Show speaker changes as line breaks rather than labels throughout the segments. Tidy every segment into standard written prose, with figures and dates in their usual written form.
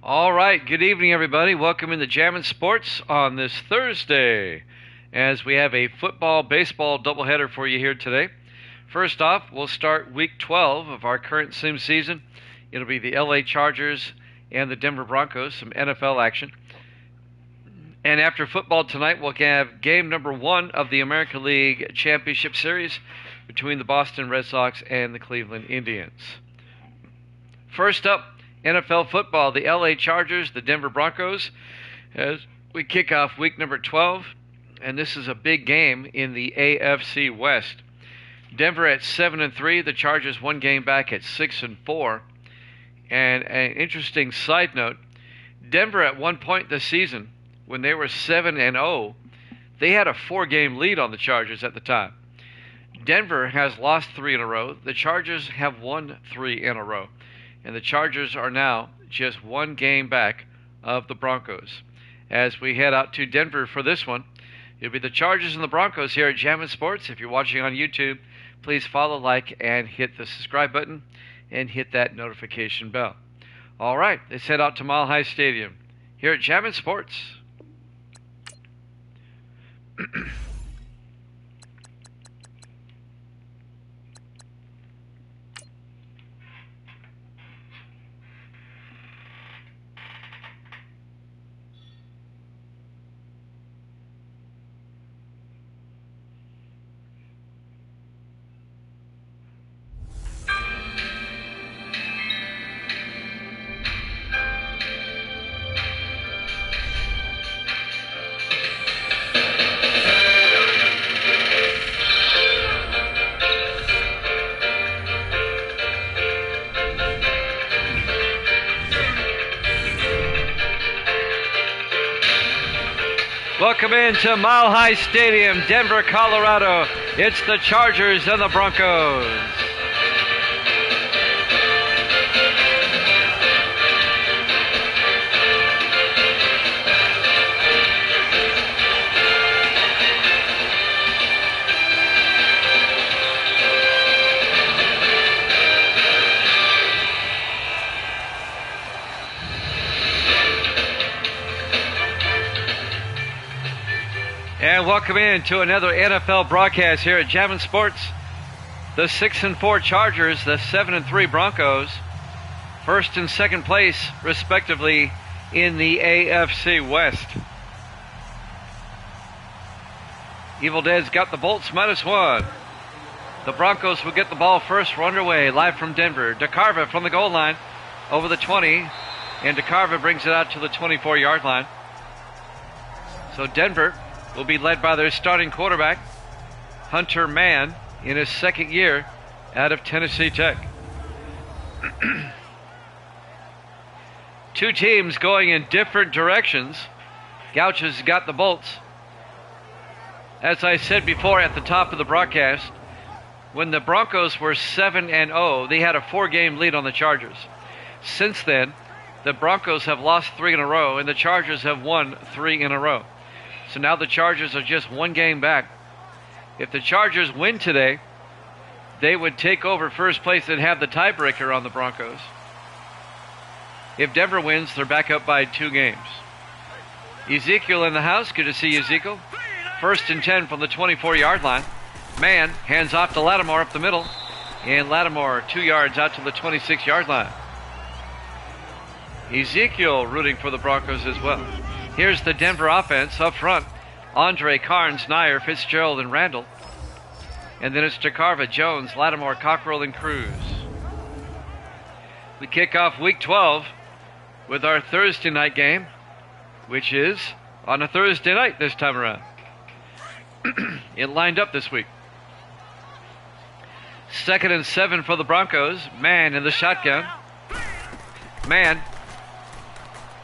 All right, good evening, everybody. Welcome into Jammin' Sports on this Thursday, as we have a football, baseball doubleheader for you here today. First off, we'll start Week 12 of our current sim season. It'll be the LA Chargers and the Denver Broncos, some NFL action. And after football tonight, we'll have game number 1 of the American League Championship Series between the Boston Red Sox and the Cleveland Indians. First up, NFL football, the LA Chargers, the Denver Broncos, as we kick off week number 12, and this is a big game in the AFC West. Denver at 7-3, the Chargers one game back at 6-4. And an interesting side note, Denver at one point this season, when they were 7-0, they had a 4-game lead on the Chargers at the time. Denver has lost 3 in a row. The Chargers have won 3 in a row. And the Chargers are now just 1 game back of the Broncos. As we head out to Denver for this one, it'll be the Chargers and the Broncos here at Jammin' Sports. If you're watching on YouTube, please follow, like, and hit the subscribe button and hit that notification bell. All right, let's head out to Mile High Stadium here at Jammin' Sports. Welcome into Mile High Stadium, Denver, Colorado. It's the Chargers and the Broncos. And welcome in to another NFL broadcast here at Jammin' Sports. The 6-4 Chargers, the 7-3 Broncos, first and second place, respectively, in the AFC West. Evil Dead's got the Bolts -1. The Broncos will get the ball first. We're underway, live from Denver. DeCarva from the goal line, over the 20, and DeCarva brings it out to the 24-yard line. So Denver will be led by their starting quarterback, Hunter Mann, in his second year out of Tennessee Tech. Two teams going in different directions. Gauchos got the Bolts. As I said before at the top of the broadcast, when the Broncos were 7-0, they had a 4-game lead on the Chargers. Since then, the Broncos have lost 3 in a row, and the Chargers have won 3 in a row. So now the Chargers are just 1 game back. If the Chargers win today, they would take over first place and have the tiebreaker on the Broncos. If Denver wins, they're back up by 2 games. Ezekiel in the house. Good to see you, Ezekiel. First and 10 from the 24-yard line. Mann hands off to Lattimore up the middle. And Lattimore 2 yards out to the 26-yard line. Ezekiel rooting for the Broncos as well. Here's the Denver offense up front. Andre, Carnes, Nyer, Fitzgerald, and Randall. And then it's DeCarva, Jones, Lattimore, Cockrell, and Cruz. We kick off Week 12 with our Thursday night game, which is on a Thursday night this time around. It lined up this week. 2nd and 7 for the Broncos. Mann in the shotgun. Mann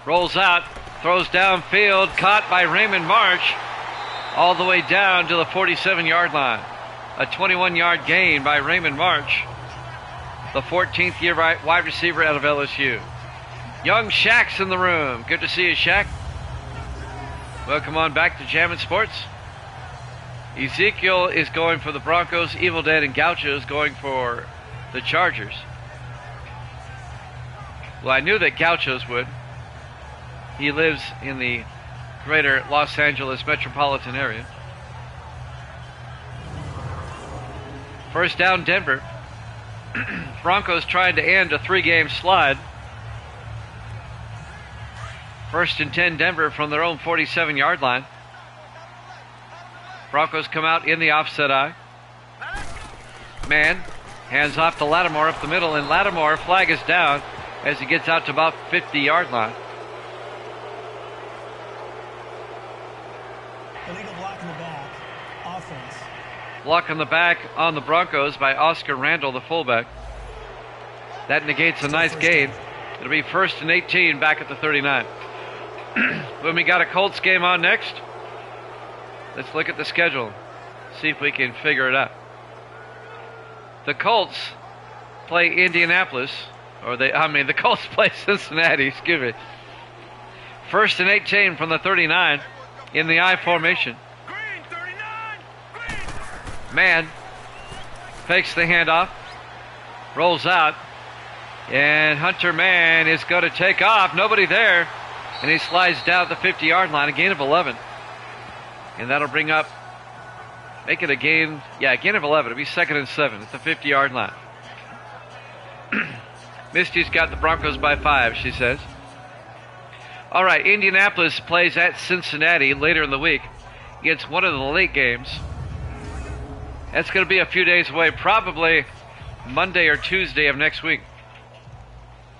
rolls out. Throws downfield, caught by Raymond March, all the way down to the 47-yard line. A 21-yard gain by Raymond March, the 14th year wide receiver out of LSU. Young Shaq's in the room. Good to see you, Shaq. Welcome on back to Jammin' Sports. Ezekiel is going for the Broncos. Evil Dead and Gauchos going for the Chargers. Well, I knew that Gauchos would. He lives in the greater Los Angeles metropolitan area. First down, Denver. Broncos trying to end a 3-game slide. First and 10, Denver from their own 47-yard line. Broncos come out in the offset eye. Man hands off to Lattimore up the middle, and Lattimore flag is down as he gets out to about 50-yard line.
Illegal block in the back. Offense.
Block on the back on the Broncos by Oscar Randall, the fullback. That negates a nice gain. It'll be first and 18 back at the 39. When we got a Colts game on next, let's look at the schedule, see if we can figure it out. The Colts play Indianapolis, the Colts play Cincinnati, excuse me. First and 18 from the 39 in the I formation. Man fakes the handoff, rolls out, and Hunter Mann is going to take off. Nobody there, and he slides down the 50-yard line, a gain of 11. And that'll make it a gain of 11. It'll be second and 7 at the 50-yard line. Misty's got the Broncos by 5, she says. All right, Indianapolis plays at Cincinnati later in the week. It's one of the late games. That's going to be a few days away, probably Monday or Tuesday of next week,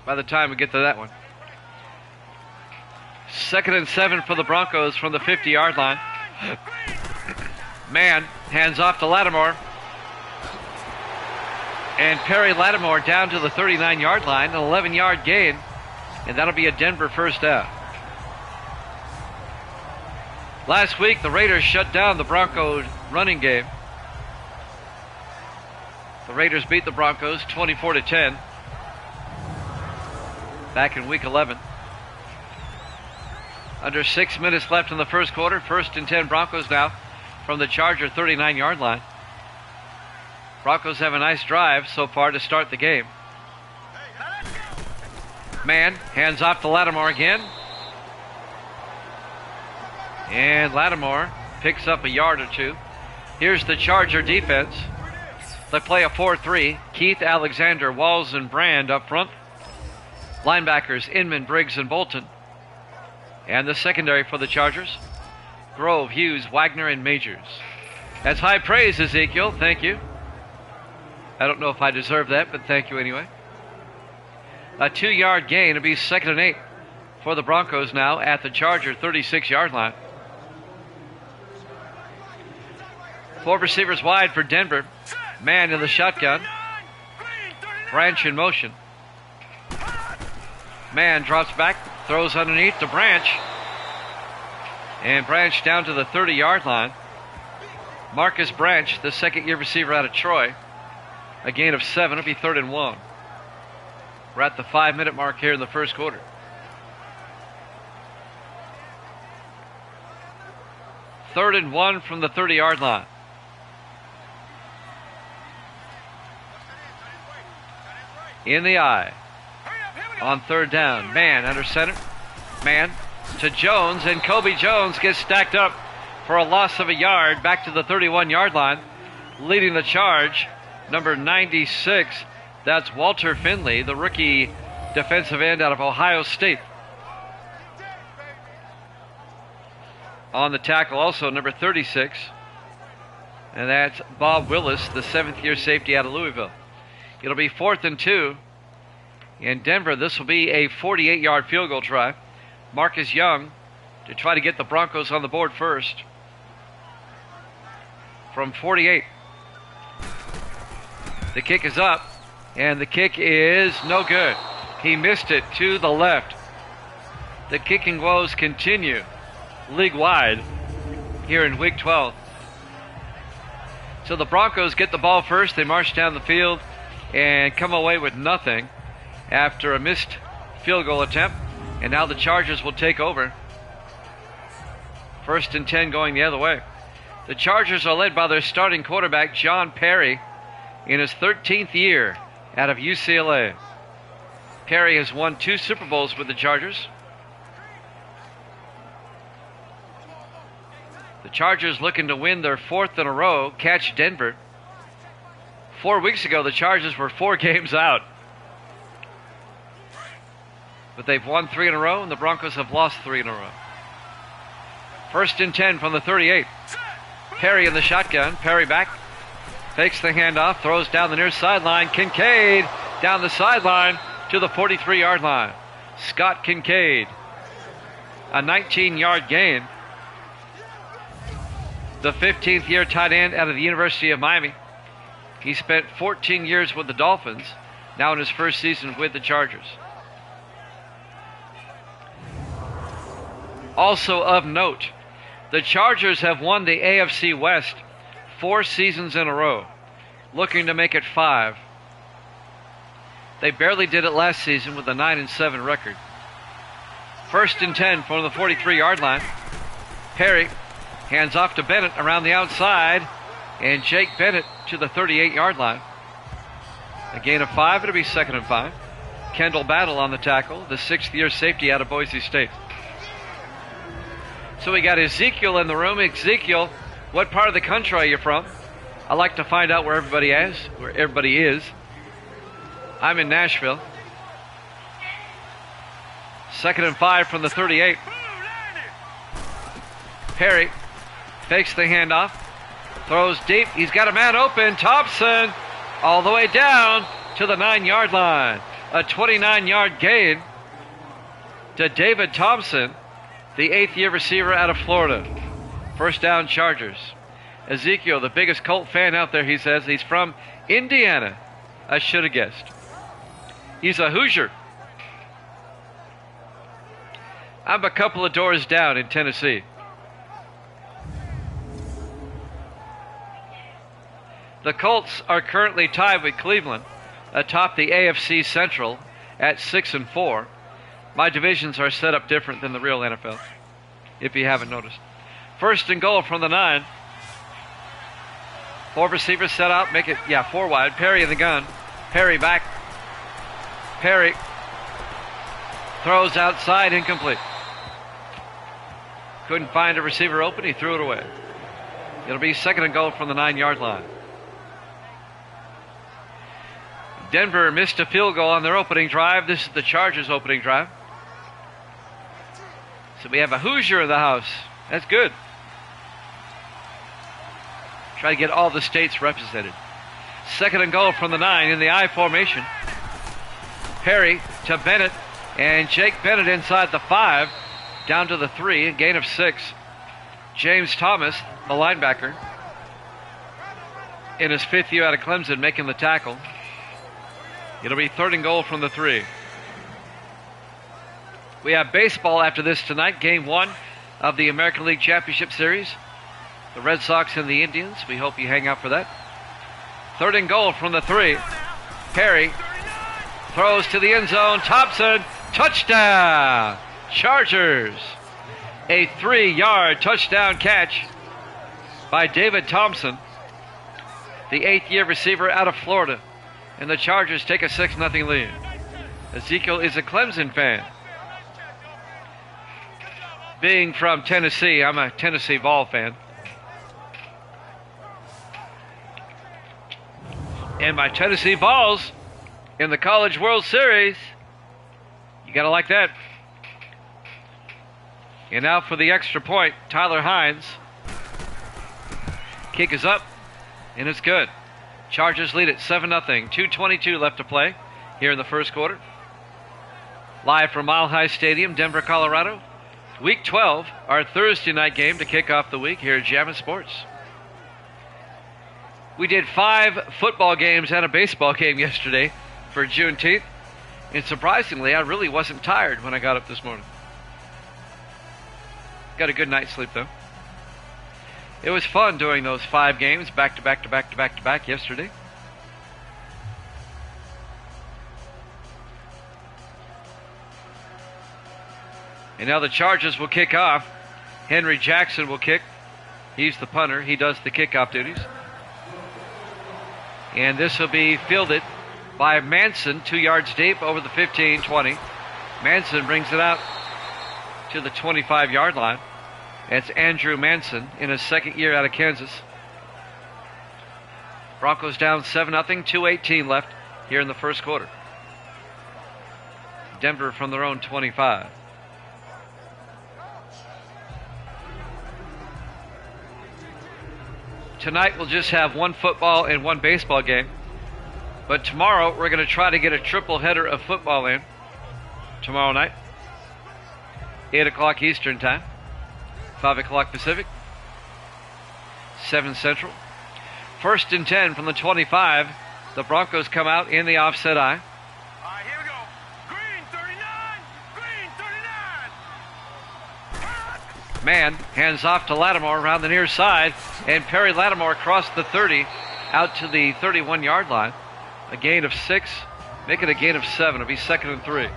by the time we get to that one. Second and 7 for the Broncos from the 50-yard line. Man hands off to Lattimore. And Perry Lattimore down to the 39-yard line, an 11-yard gain. And that'll be a Denver first down. Last week, the Raiders shut down the Broncos running game. The Raiders beat the Broncos 24-10 back in week 11. Under 6 minutes left in the first quarter. First and 10 Broncos now from the Charger 39-yard line. Broncos have a nice drive so far to start the game. Man hands off to Lattimore again. And Lattimore picks up a yard or two. Here's the Charger defense. They play a 4-3. Keith, Alexander, Walls, and Brand up front. Linebackers Inman, Briggs, and Bolton. And the secondary for the Chargers, Grove, Hughes, Wagner, and Majors. That's high praise, Ezekiel. Thank you. I don't know if I deserve that, but thank you anyway. A 2-yard gain. It'll be second and 8 for the Broncos now at the Charger 36-yard line. 4 receivers wide for Denver. Man in the shotgun. Branch in motion. Man drops back, throws underneath to Branch. And Branch down to the 30-yard line. Marcus Branch, the second-year receiver out of Troy. A gain of 7. It'll be third and 1. We're at the 5-minute mark here in the first quarter. Third and 1 from the 30-yard line. In the eye. On third down. Man under center. Man to Jones, and Kobe Jones gets stacked up for a loss of a yard back to the 31-yard line. Leading the charge, number 96. That's Walter Finley, the rookie defensive end out of Ohio State. On the tackle also number 36. And that's Bob Willis, the 7th-year safety out of Louisville. It'll be 4th and 2. In Denver, this will be a 48-yard field goal try. Marcus Young to try to get the Broncos on the board first. From 48. The kick is up, and the kick is no good. He missed it to the left. The kicking woes continue league-wide here in Week 12. So the Broncos get the ball first. They march down the field and come away with nothing after a missed field goal attempt. And now the Chargers will take over. First and 10 going the other way. The Chargers are led by their starting quarterback, John Perry, in his 13th year out of UCLA. Perry has won 2 Super Bowls with the Chargers. Chargers looking to win their 4th in a row, catch Denver. 4 weeks ago, the Chargers were 4 games out. But they've won 3 in a row, and the Broncos have lost 3 in a row. 1st and 10 from the 38. Perry in the shotgun. Perry back. Fakes the handoff. Throws down the near sideline. Kincaid down the sideline to the 43-yard line. Scott Kincaid. A 19-yard gain. The 15th year tight end out of the University of Miami. He spent 14 years with the Dolphins, now in his first season with the Chargers. Also of note, the Chargers have won the AFC West 4 seasons in a row, looking to make it 5. They barely did it last season with a 9-7 record. 1st and 10 from the 43-yard line. Perry hands off to Bennett around the outside, and Jake Bennett to the 38-yard line. A gain of 5, it'll be 2nd and 5. Kendall Battle on the tackle, the 6th-year safety out of Boise State. So we got Ezekiel in the room. Ezekiel, what part of the country are you from? I like to find out where everybody is. I'm in Nashville. 2nd and 5 from the 38. Perry fakes the handoff. Throws deep. He's got a man open. Thompson all the way down to the 9-yard line. A 29-yard gain to David Thompson, the 8th-year receiver out of Florida. 1st down, Chargers. Ezekiel, the biggest Colt fan out there, he says. He's from Indiana. I should have guessed. He's a Hoosier. I'm a couple of doors down in Tennessee. The Colts are currently tied with Cleveland atop the AFC Central at 6-4. My divisions are set up different than the real NFL, if you haven't noticed. 1st and goal from the 9. 4 receivers set out, 4 wide. Perry in the gun. Perry back. Perry throws outside, incomplete. Couldn't find a receiver open, he threw it away. It'll be 2nd and goal from the 9-yard line. Denver missed a field goal on their opening drive. This is the Chargers' opening drive. So we have a Hoosier in the house. That's good. Try to get all the states represented. 2nd and goal from the 9 in the I formation. Perry to Bennett, and Jake Bennett inside the 5, down to the 3, a gain of 6. James Thomas, the linebacker, in his 5th year out of Clemson, making the tackle. It'll be 3rd and goal from the 3. We have baseball after this tonight, Game 1 of the American League Championship Series. The Red Sox and the Indians. We hope you hang out for that. 3rd and goal from the 3. Perry throws to the end zone. Thompson, touchdown! Chargers. A 3-yard touchdown catch by David Thompson, the 8th-year receiver out of Florida. And the Chargers take a 6-0 lead. Ezekiel is a Clemson fan. Being from Tennessee, I'm a Tennessee Vol fan. And my Tennessee Vols in the College World Series. You gotta like that. And now for the extra point, Tyler Hines. Kick is up, and it's good. Chargers lead at 7-0. 2:22 left to play here in the first quarter. Live from Mile High Stadium, Denver, Colorado. Week 12, our Thursday night game to kick off the week here at Jammin' Sports. We did 5 football games and a baseball game yesterday for Juneteenth. And surprisingly, I really wasn't tired when I got up this morning. Got a good night's sleep, though. It was fun doing those 5 games back to back to back to back to back yesterday. And now the Chargers will kick off. Henry Jackson will kick. He's the punter. He does the kickoff duties. And this will be fielded by Manson, 2 yards deep over the 15-20. Manson brings it out to the 25-yard line. It's Andrew Manson in his second year out of Kansas. Broncos down 7-0, 2:18 left here in the first quarter. Denver from their own 25. Tonight we'll just have one football and one baseball game. But tomorrow we're going to try to get a triple header of football in tomorrow night. 8 o'clock Eastern time, 5 o'clock Pacific, 7 Central. 1st and 10 from the 25. The Broncos come out in the offset eye.
All right, here we go. Green 39, green 39.
Man hands off to Lattimore around the near side, and Perry Lattimore crossed the 30 out to the 31-yard line. A gain of 6, make it a gain of 7. It'll be 2nd and 3.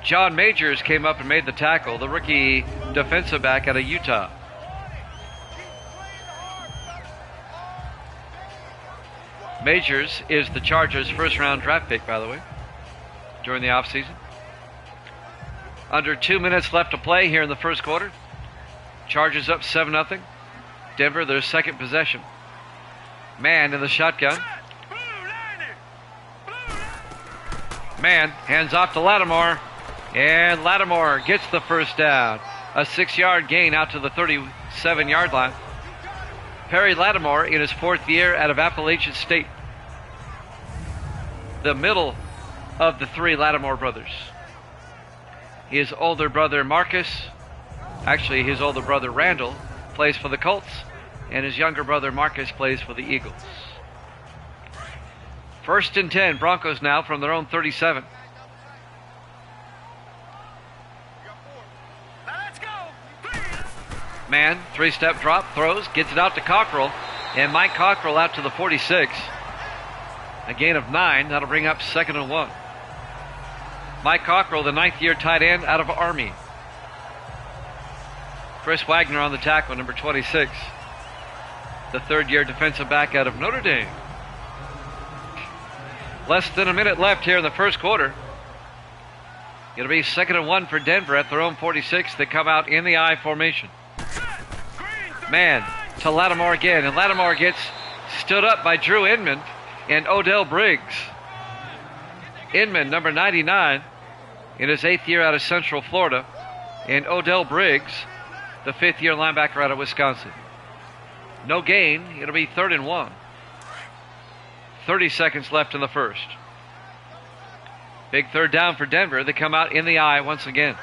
John Majors came up and made the tackle, the rookie defensive back out of Utah. Majors is the Chargers' first-round draft pick, by the way, during the offseason. Under 2 minutes left to play here in the first quarter. Chargers up 7-0. Denver, their second possession. Man in the shotgun. Man hands off to Lattimore, and Lattimore gets the first down. A 6-yard gain out to the 37-yard line. Perry Lattimore in his 4th year out of Appalachian State. The middle of the 3 Lattimore brothers. His older brother Marcus, actually his older brother Randall, plays for the Colts, and his younger brother Marcus plays for the Eagles. 1st and 10, Broncos now from their own 37. Man, 3-step drop, throws, gets it out to Cockrell, and Mike Cockrell out to the 46. A gain of 9, that'll bring up 2nd and 1. Mike Cockrell, the 9th-year tight end out of Army. Chris Wagner on the tackle, number 26. The 3rd-year defensive back out of Notre Dame. Less than a minute left here in the first quarter. It'll be 2nd and 1 for Denver at their own 46. They come out in the I formation. Man to Lattimore again, and Lattimore gets stood up by Drew Inman and Odell Briggs. Inman, number 99, in his 8th year out of Central Florida, and Odell Briggs, the 5th-year linebacker out of Wisconsin. No gain. It'll be 3rd and 1. 30 seconds left in the first. Big 3rd down for Denver. They come out in the I once again.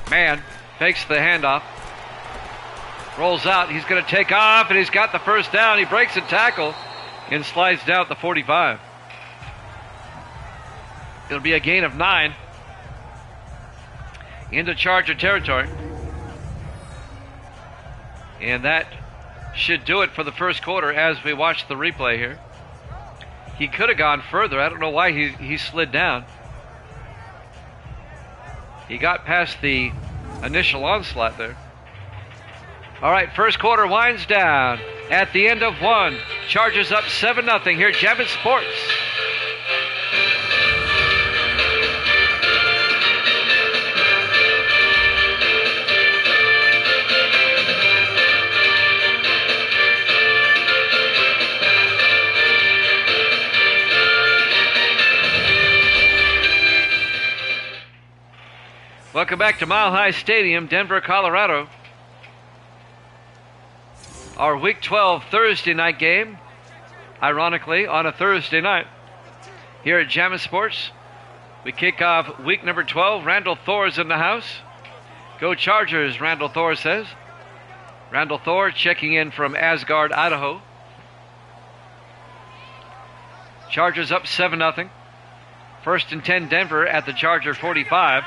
Man fakes the handoff. Rolls out. He's going to take off, and he's got the first down. He breaks a tackle and slides down at the 45. It'll be a gain of 9 into Charger territory. And that should do it for the first quarter as we watch the replay here. He could have gone further. I don't know why he slid down. He got past the initial onslaught there. All right, first quarter winds down at the end of 1. Chargers up 7-0 here at Jammin' Sports. Welcome back to Mile High Stadium, Denver, Colorado. Our Week 12 Thursday night game, ironically, on a Thursday night. Here at Jammin' Sports, we kick off week number 12. Randall Thor's in the house. Go Chargers, Randall Thor says. Randall Thor checking in from Asgard, Idaho. Chargers up 7-0. 1st and 10 Denver at the Charger 45.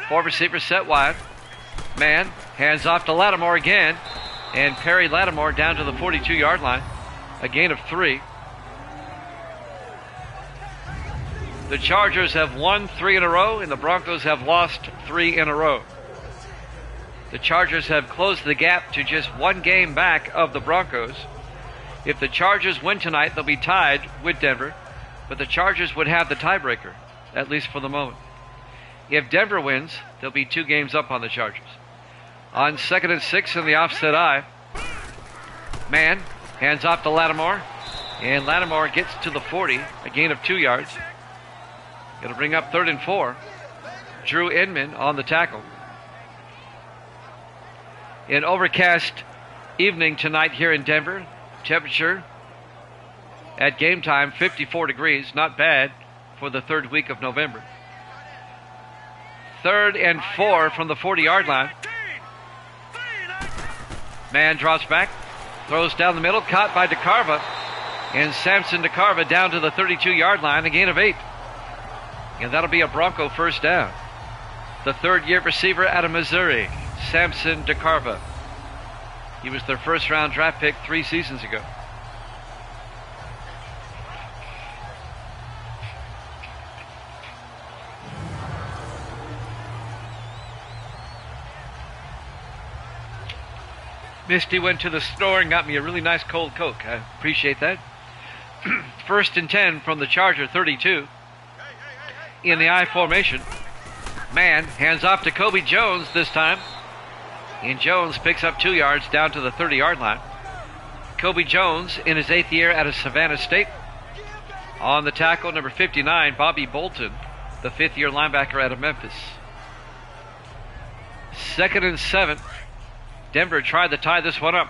4 receivers set wide. Man, hands off to Lattimore again. And Perry Lattimore down to the 42-yard line. A gain of 3. The Chargers have won 3 in a row, and the Broncos have lost 3 in a row. The Chargers have closed the gap to just 1 game back of the Broncos. If the Chargers win tonight, they'll be tied with Denver, but the Chargers would have the tiebreaker, at least for the moment. If Denver wins, they'll be 2 games up on the Chargers. On 2nd and 6 in the offset I, man hands off to Lattimore, and Lattimore gets to the 40, a gain of 2 yards. Going to bring up 3rd and 4. Drew Inman on the tackle. An overcast evening tonight here in Denver. Temperature at game time 54 degrees. Not bad for the 3rd week of November. 3rd and 4 from the 40-yard line. Man drops back, throws down the middle, caught by DeCarva. And Samson DeCarva down to the 32-yard line, a gain of 8. And that'll be a Bronco first down. The 3rd-year receiver out of Missouri, Samson DeCarva. He was their 1st-round draft pick 3 seasons ago. Misty went to the store and got me a really nice cold Coke. I appreciate that. 1st and 10 from the Charger 32. In the I formation. Man hands off to Kobe Jones this time. And Jones picks up 2 yards down to the 30-yard line. Kobe Jones in his 8th year out of Savannah State. On the tackle, number 59, Bobby Bolton, the 5th-year linebacker out of Memphis. 2nd and 7. Denver tried to tie this one up.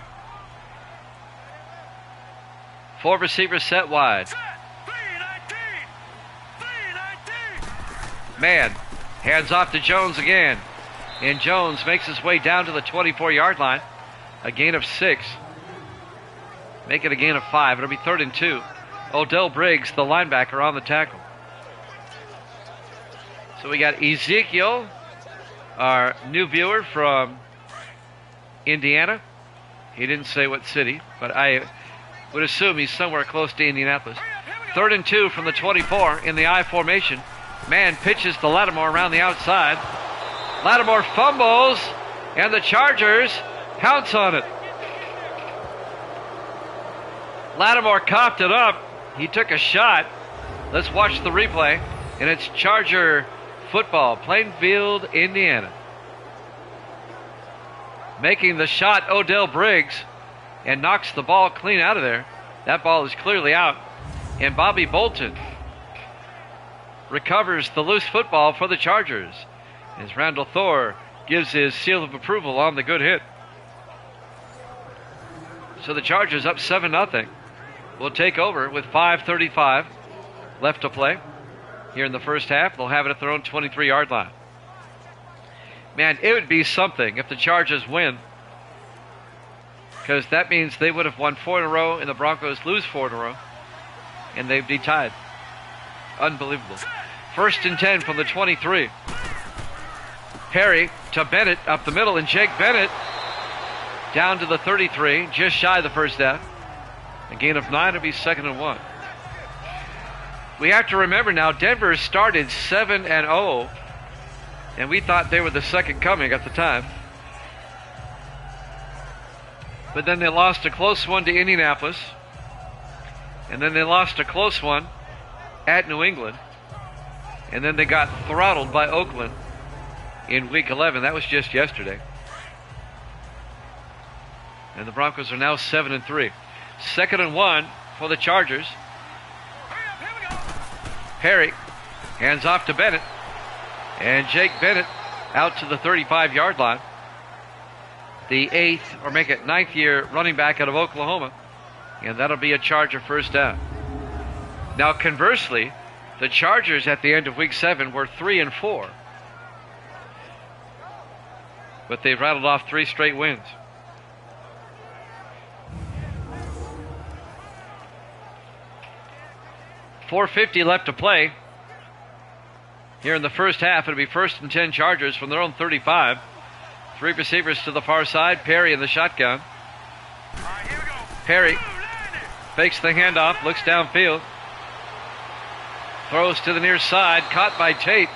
4 receivers set wide. Man hands off to Jones again. And Jones makes his way down to the 24-yard line. A gain of 6. Make it a gain of 5. It'll be 3rd and 2. Odell Briggs, the linebacker, on the tackle. So we got Ezekiel, our new viewer from Indiana. He didn't say what city, but I would assume he's somewhere close to Indianapolis. 3rd and 2 from the 24 in the I formation. Man pitches to Lattimore around the outside. Lattimore fumbles, and the Chargers pounce on it. Lattimore coughed it up. He took a shot. Let's watch the replay. And it's Charger football, Plainfield, Indiana. Making the shot, Odell Briggs, and knocks the ball clean out of there. That ball is clearly out. And Bobby Bolton recovers the loose football for the Chargers as Randall Thor gives his seal of approval on the good hit. So the Chargers up 7-0. Will take over with 5:35 left to play here in the first half. They'll have it at their own 23-yard line. Man, it would be something if the Chargers win, because that means they would have won 4 in a row and the Broncos lose 4 in a row, and they'd be tied. Unbelievable. 1st and 10 from the 23. Perry to Bennett up the middle, and Jake Bennett down to the 33, just shy of the first down. A gain of 9 will be 2nd and 1. We have to remember now, Denver started 7-0, and we thought they were the second coming at the time. But then they lost a close one to Indianapolis, and then they lost a close one at New England, and then they got throttled by Oakland in Week 11. That was just yesterday. And the Broncos are now 7-3. 2nd and 1 for the Chargers. Perry hands off to Bennett, and Jake Bennett out to the 35-yard line. The 8th, or make it 9th year running back out of Oklahoma, and that'll be a Charger first down. Now conversely, the Chargers at the end of Week 7 were 3-4, but they've rattled off 3 straight wins. .450 left to play here in the first half. It'll be 1st and 10 Chargers from their own 35. 3 receivers to the far side. Perry in the shotgun. Perry fakes the handoff, looks downfield, throws to the near side, caught by Tate.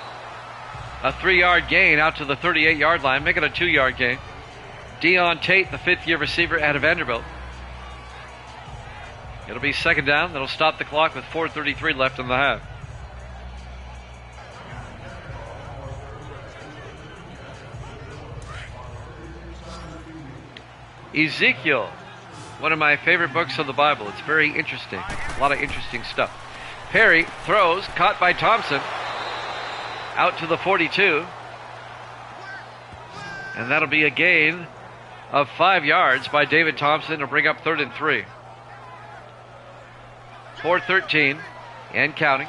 A 3-yard gain out to the 38-yard line, making a 2-yard gain. Deon Tate, the 5th-year receiver out of Vanderbilt. It'll be 2nd down. That'll stop the clock with 4:33 left in the half. Ezekiel, one of my favorite books of the Bible. It's very interesting. A lot of interesting stuff. Perry throws, caught by Thompson. Out to the 42. And that'll be a gain of 5 yards by David Thompson to bring up 3rd and 3. 4:13 and counting.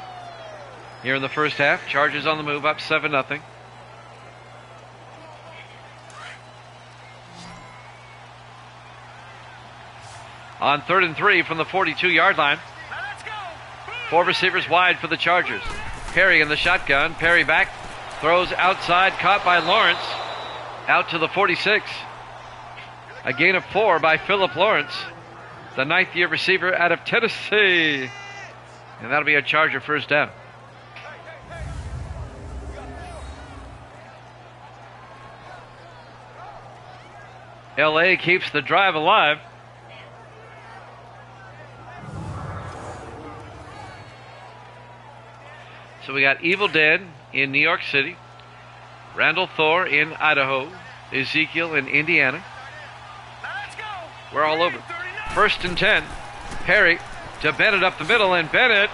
Here in the first half, Chargers on the move, up 7-0. On 3rd and 3 from the 42-yard line. 4 receivers wide for the Chargers. Perry in the shotgun. Perry back. Throws outside. Caught by Lawrence. Out to the 46. A gain of 4 by Philip Lawrence, the 9th-year receiver out of Tennessee. And that'll be a Charger first down. LA keeps the drive alive. So we got Evil Dead in New York City, Randall Thor in Idaho, Ezekiel in Indiana. We're all over. 1st and 10. Perry to Bennett up the middle, and Bennett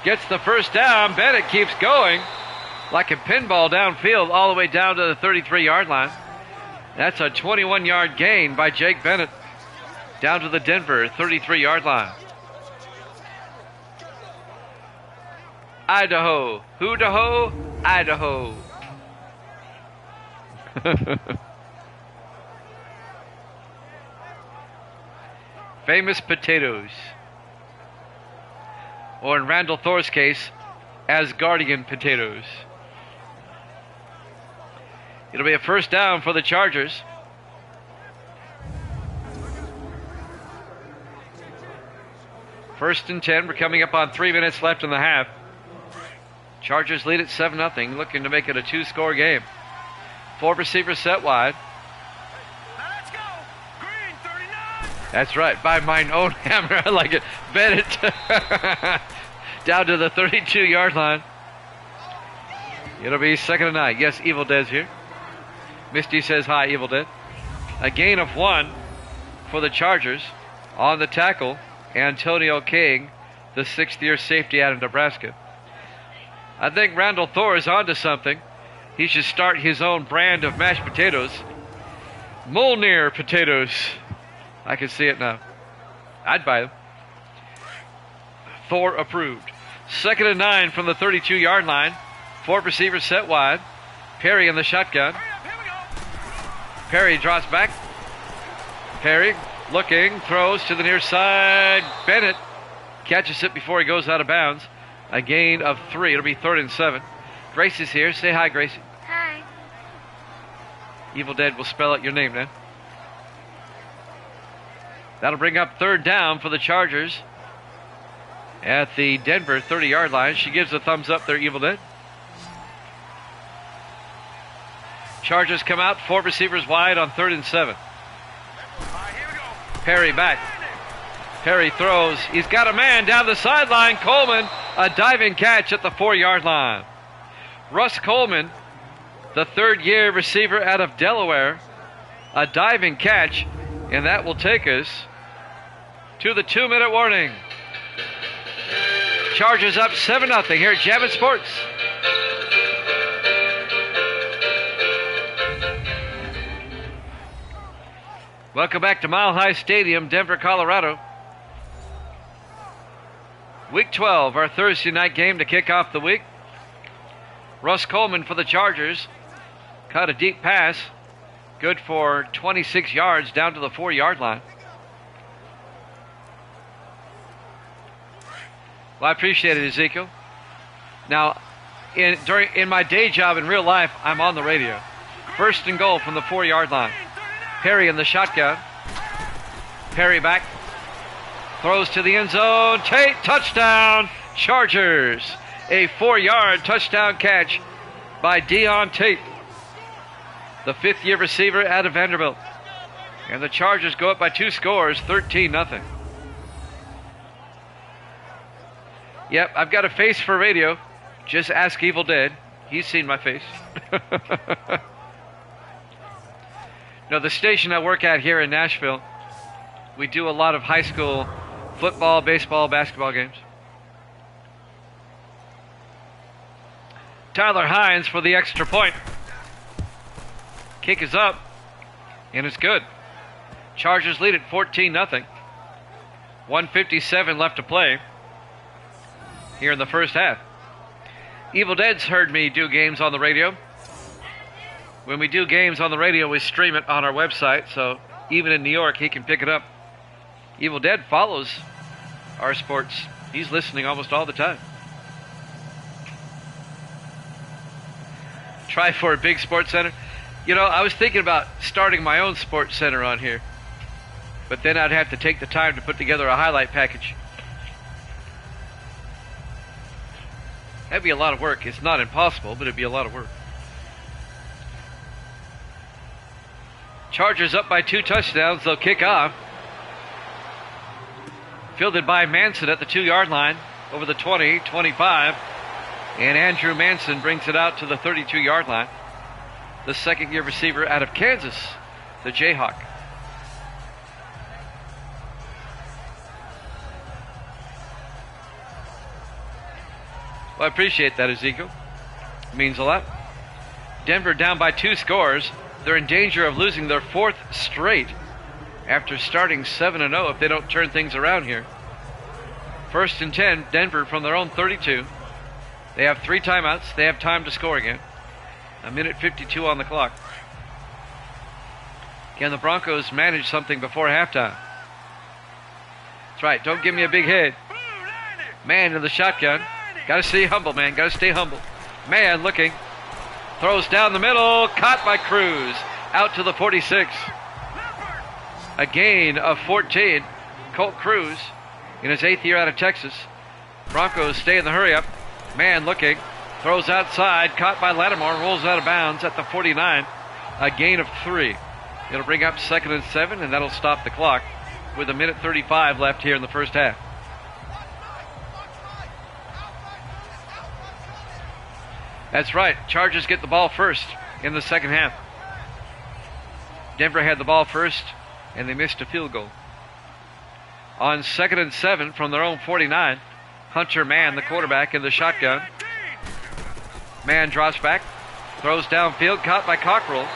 gets the first down. Bennett keeps going like a pinball downfield all the way down to the 33-yard line. That's a 21-yard gain by Jake Bennett down to the Denver 33-yard line. Idaho. Hoodaho, Idaho. Famous potatoes. Or in Randall Thor's case, Asgardian potatoes. It'll be a first down for the Chargers. First and 10. We're coming up on 3 minutes left in the half. Chargers lead at 7-0, looking to make it a 2-score game. 4 receivers set wide.
Let's go. Green 39.
That's right, by mine own hammer. I like it. Bennett down to the 32-yard line. It'll be 2nd and 9. Yes, Evil Dead's here. Misty says hi, Evil Dead. A gain of 1 for the Chargers. On the tackle, Antonio King, the 6th-year safety out of Nebraska. I think Randall Thor is onto something. He should start his own brand of mashed potatoes. Molnir potatoes. I can see it now. I'd buy them. Thor approved. 2nd and 9 from the 32-yard line. 4 receivers set wide. Perry in the shotgun. Perry drops back. Perry looking, throws to the near side. Bennett catches it before he goes out of bounds. A gain of 3. It'll be 3rd and 7. Gracie's here. Say hi, Gracie.
Hi.
Evil Dead will spell out your name now. That'll bring up 3rd down for the Chargers at the Denver 30-yard line. She gives a thumbs up there, Evil Dead. Chargers come out, 4 receivers wide on 3rd and 7. Perry back. Perry throws. He's got a man down the sideline. Coleman, a diving catch at the 4-yard line. Russ Coleman, the 3rd-year receiver out of Delaware, a diving catch, and that will take us to the 2-minute warning. Chargers up 7-0 here at Jammin' Sports. Welcome back to Mile High Stadium, Denver, Colorado. Week 12, our Thursday night game to kick off the week. Russ Coleman for the Chargers caught a deep pass, good for 26 yards down to the 4-yard line. Well, I appreciate it, Ezekiel. Now, in my day job in real life, I'm on the radio. 1st and goal from the 4-yard line. Perry in the shotgun. Perry back. Throws to the end zone. Tate, touchdown, Chargers. A 4-yard touchdown catch by Deon Tate, the 5th-year receiver out of Vanderbilt. And the Chargers go up by 2 scores, 13-0. Yep, I've got a face for radio. Just ask Evil Dead. He's seen my face. The station I work at here in Nashville, we do a lot of high school football, baseball, basketball games. Tyler Hines for the extra point. Kick is up, and it's good. Chargers lead at 14-0. 1:57 left to play here in the first half. Evil Dead's heard me do games on the radio. When we do games on the radio, we stream it on our website, so even in New York, he can pick it up. Evil Dead follows our sports. He's listening almost all the time. Try for a big sports center. I was thinking about starting my own sports center on here, but then I'd have to take the time to put together a highlight package. That'd be a lot of work. It's not impossible, but it'd be a lot of work. Chargers up by 2 touchdowns. They'll kick off. Fielded by Manson at the 2-yard line, over the 20, 25. And Andrew Manson brings it out to the 32-yard line. The second-year receiver out of Kansas, the Jayhawk. Well, I appreciate that, Ezekiel. It means a lot. Denver down by 2 scores. They're in danger of losing their 4th straight after starting 7-0 if they don't turn things around here. 1st and 10, Denver from their own 32. They have 3 timeouts. They have time to score again. 1:52 on the clock. Can the Broncos manage something before halftime? That's right. Don't give me a big hit. Man in the shotgun. Got to stay humble, man. Got to stay humble. Man looking. Throws down the middle. Caught by Cruz. Out to the 46. A gain of 14. Colt Cruz in his 8th year out of Texas. Broncos stay in the hurry-up. Man looking. Throws outside. Caught by Lattimore. Rolls out of bounds at the 49. A gain of 3. It'll bring up 2nd and 7, and that'll stop the clock with 1:35 left here in the first half. That's right. Chargers get the ball first in the second half. Denver had the ball first, and they missed a field goal. On 2nd and 7 from their own 49, Hunter Mann, the quarterback, in the shotgun. Mann drops back, throws downfield, caught by Cockrell,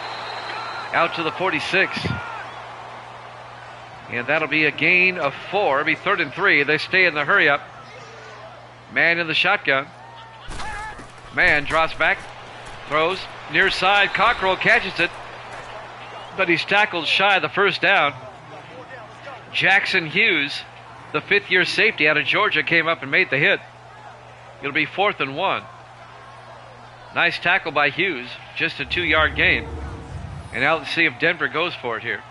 out to the 46. And that'll be a gain of 4. It'll be 3rd and 3. They stay in the hurry-up. Mann in the shotgun. Mann drops back, throws, near side. Cockrell catches it, but he's tackled shy of the first down. Jackson Hughes, the 5th-year safety out of Georgia, came up and made the hit. It'll be 4th and 1. Nice tackle by Hughes, just a 2-yard gain. And now let's see if Denver goes for it here.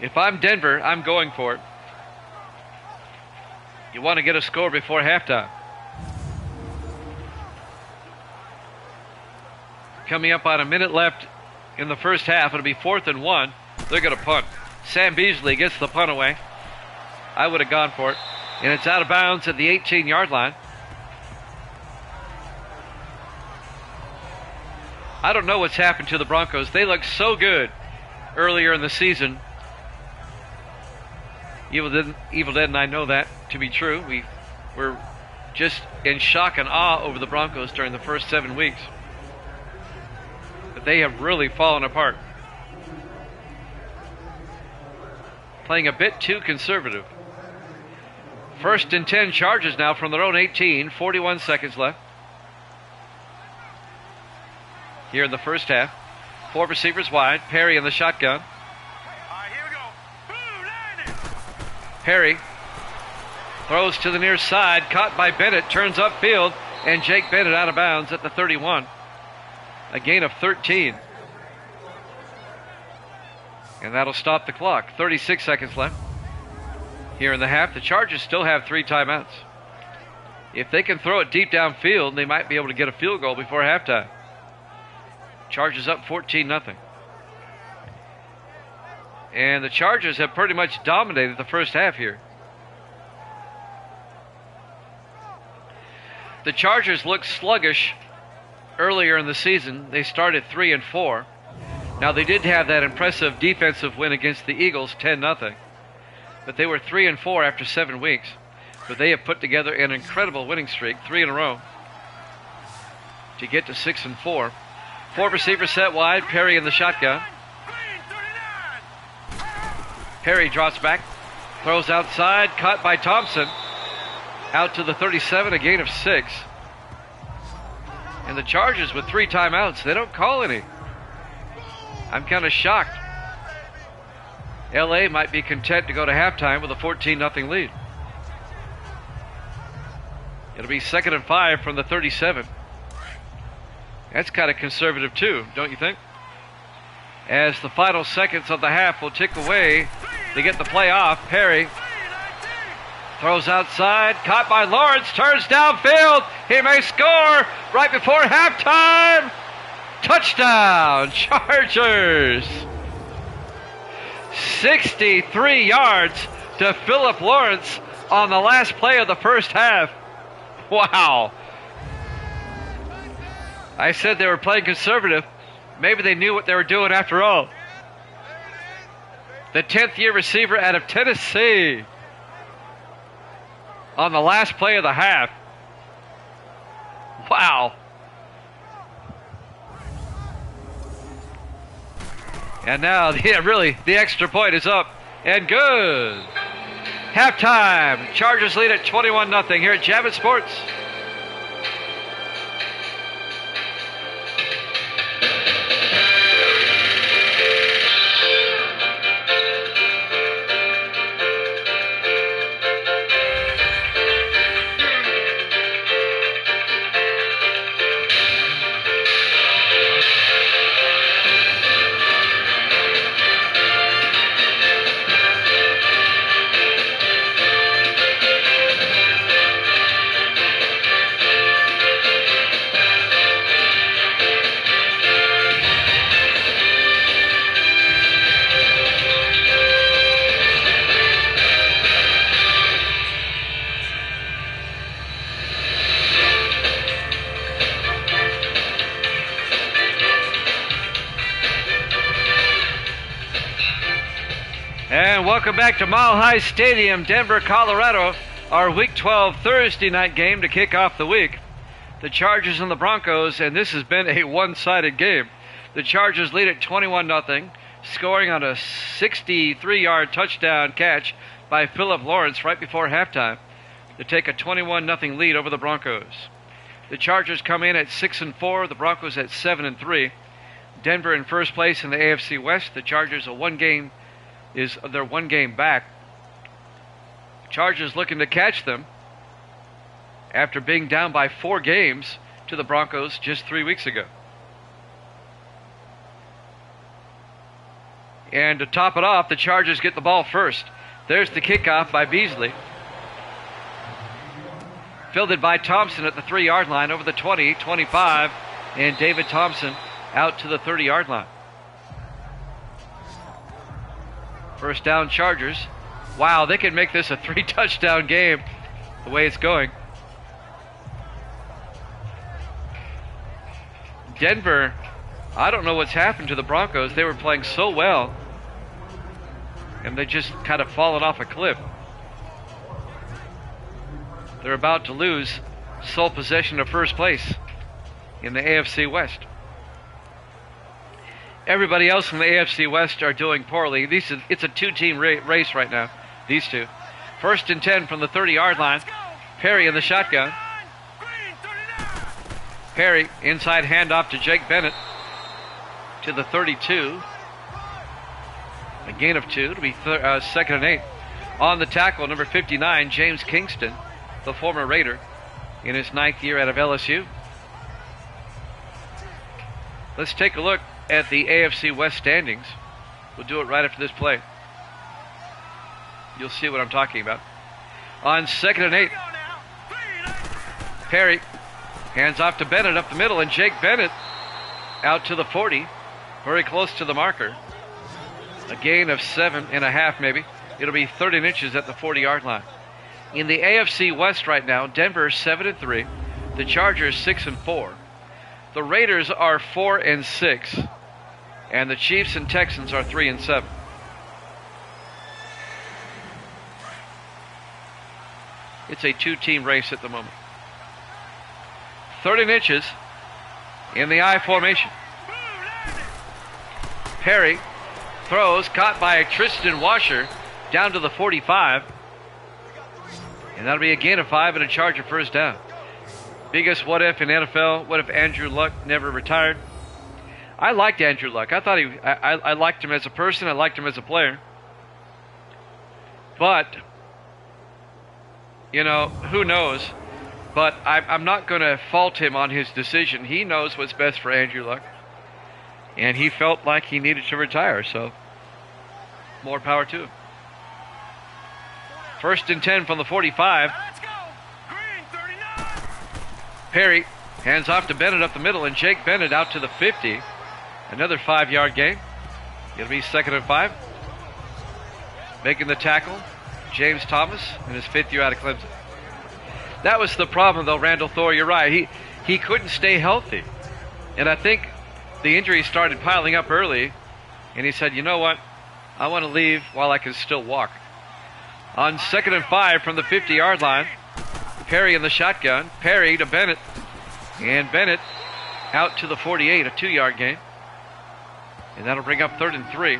If I'm Denver, I'm going for it. You want to get a score before halftime. Coming up on a minute left in the first half, it'll be 4th and 1. They're going to punt. Sam Beasley gets the punt away. I would have gone for it. And it's out of bounds at the 18-yard line. I don't know what's happened to the Broncos. They looked so good earlier in the season. Evil Dead and I know that to be true. We were just in shock and awe over the Broncos during the first 7 weeks. But they have really fallen apart. Playing a bit too conservative. 1st and 10 Chargers now from their own 18. 41 seconds left here in the first half. 4 receivers wide. Perry in the shotgun.
Here we go.
Perry throws to the near side. Caught by Bennett. Turns upfield. And Jake Bennett out of bounds at the 31. A gain of 13. And that'll stop the clock. 36 seconds left here in the half. The Chargers still have 3 timeouts. If they can throw it deep downfield, they might be able to get a field goal before halftime. Chargers up 14-0. And the Chargers have pretty much dominated the first half here. The Chargers looked sluggish earlier in the season. They started 3-4. Now, they did have that impressive defensive win against the Eagles, 10-0. But they were 3-4 after 7 weeks. But they have put together an incredible winning streak, 3 in a row, to get to 6-4. 4 receivers set wide. Perry in the shotgun. Perry drops back, throws outside, caught by Thompson. Out to the 37, a gain of 6. And the Chargers with 3 timeouts, they don't call any. I'm kind of shocked. LA might be content to go to halftime with a 14-0 lead. It'll be 2nd and 5 from the 37. That's kind of conservative too, don't you think? As the final seconds of the half will tick away to get the play off, Perry throws outside, caught by Lawrence, turns downfield. He may score right before halftime. Touchdown, Chargers! 63 yards to Philip Lawrence on the last play of the first half. Wow. I said they were playing conservative. Maybe they knew what they were doing after all. The 10th year receiver out of Tennessee on the last play of the half. Wow. And now, really, the extra point is up and good. Halftime. Chargers lead at 21-0 here at Javits Sports. And welcome back to Mile High Stadium, Denver, Colorado, our Week 12 Thursday night game to kick off the week. The Chargers and the Broncos, and this has been a one-sided game. The Chargers lead at 21-0, scoring on a 63-yard touchdown catch by Philip Lawrence right before halftime to take a 21-0 lead over the Broncos. The Chargers come in at 6-4, the Broncos at 7-3. Denver in first place in the AFC West. The Chargers they're 1 game back. Chargers looking to catch them after being down by 4 games to the Broncos just 3 weeks ago. And to top it off, the Chargers get the ball first. There's the kickoff by Beasley. Fielded by Thompson at the 3-yard line over the 20, 25, and David Thompson out to the 30-yard line. First down, Chargers. Wow, they can make this a 3-touchdown game the way it's going. Denver, I don't know what's happened to the Broncos. They were playing so well, and they just kind of fallen off a cliff. They're about to lose sole possession of first place in the AFC West. Everybody else in the AFC West are doing poorly. It's a 2-team race right now, these two. First and 10 from the 30-yard line. Perry in the shotgun. Perry, inside handoff to Jake Bennett to the 32. A gain of 2 to be 2nd and 8. On the tackle, number 59, James Kingston, the former Raider, in his 9th year out of LSU. Let's take a look at the AFC West standings. We'll do it right after this play. You'll see what I'm talking about. On 2nd and 8, Perry hands off to Bennett up the middle, and Jake Bennett out to the 40, very close to the marker. A gain of 7.5 maybe. It'll be 30 inches at the 40-yard line. In the AFC West right now, Denver 7-3, the Chargers 6-4. The Raiders are 4-6. And the Chiefs and Texans are 3 and 7. It's a 2-team race at the moment. 30 inches in the I formation. Perry throws, caught by Tristan Washer down to the 45. And that'll be a gain of 5 and a Charger first down. Biggest what if in NFL. What if Andrew Luck never retired? I liked Andrew Luck. I thought I liked him as a person. I liked him as a player. But, you know, who knows? But I'm not going to fault him on his decision. He knows what's best for Andrew Luck. And he felt like he needed to retire, so more power to him. 1st and 10 from the 45.
Let's go. Green 39.
Perry hands off to Bennett up the middle, and Jake Bennett out to the 50. Another 5-yard gain. It'll be 2nd and 5. Making the tackle, James Thomas in his 5th year out of Clemson. That was the problem, though, Randall Thor. You're right. He couldn't stay healthy. And I think the injuries started piling up early, and he said, you know what? I want to leave while I can still walk. On 2nd and 5 from the 50-yard line, Perry in the shotgun. Perry to Bennett. And Bennett out to the 48, a 2-yard gain. And that'll bring up 3rd and 3.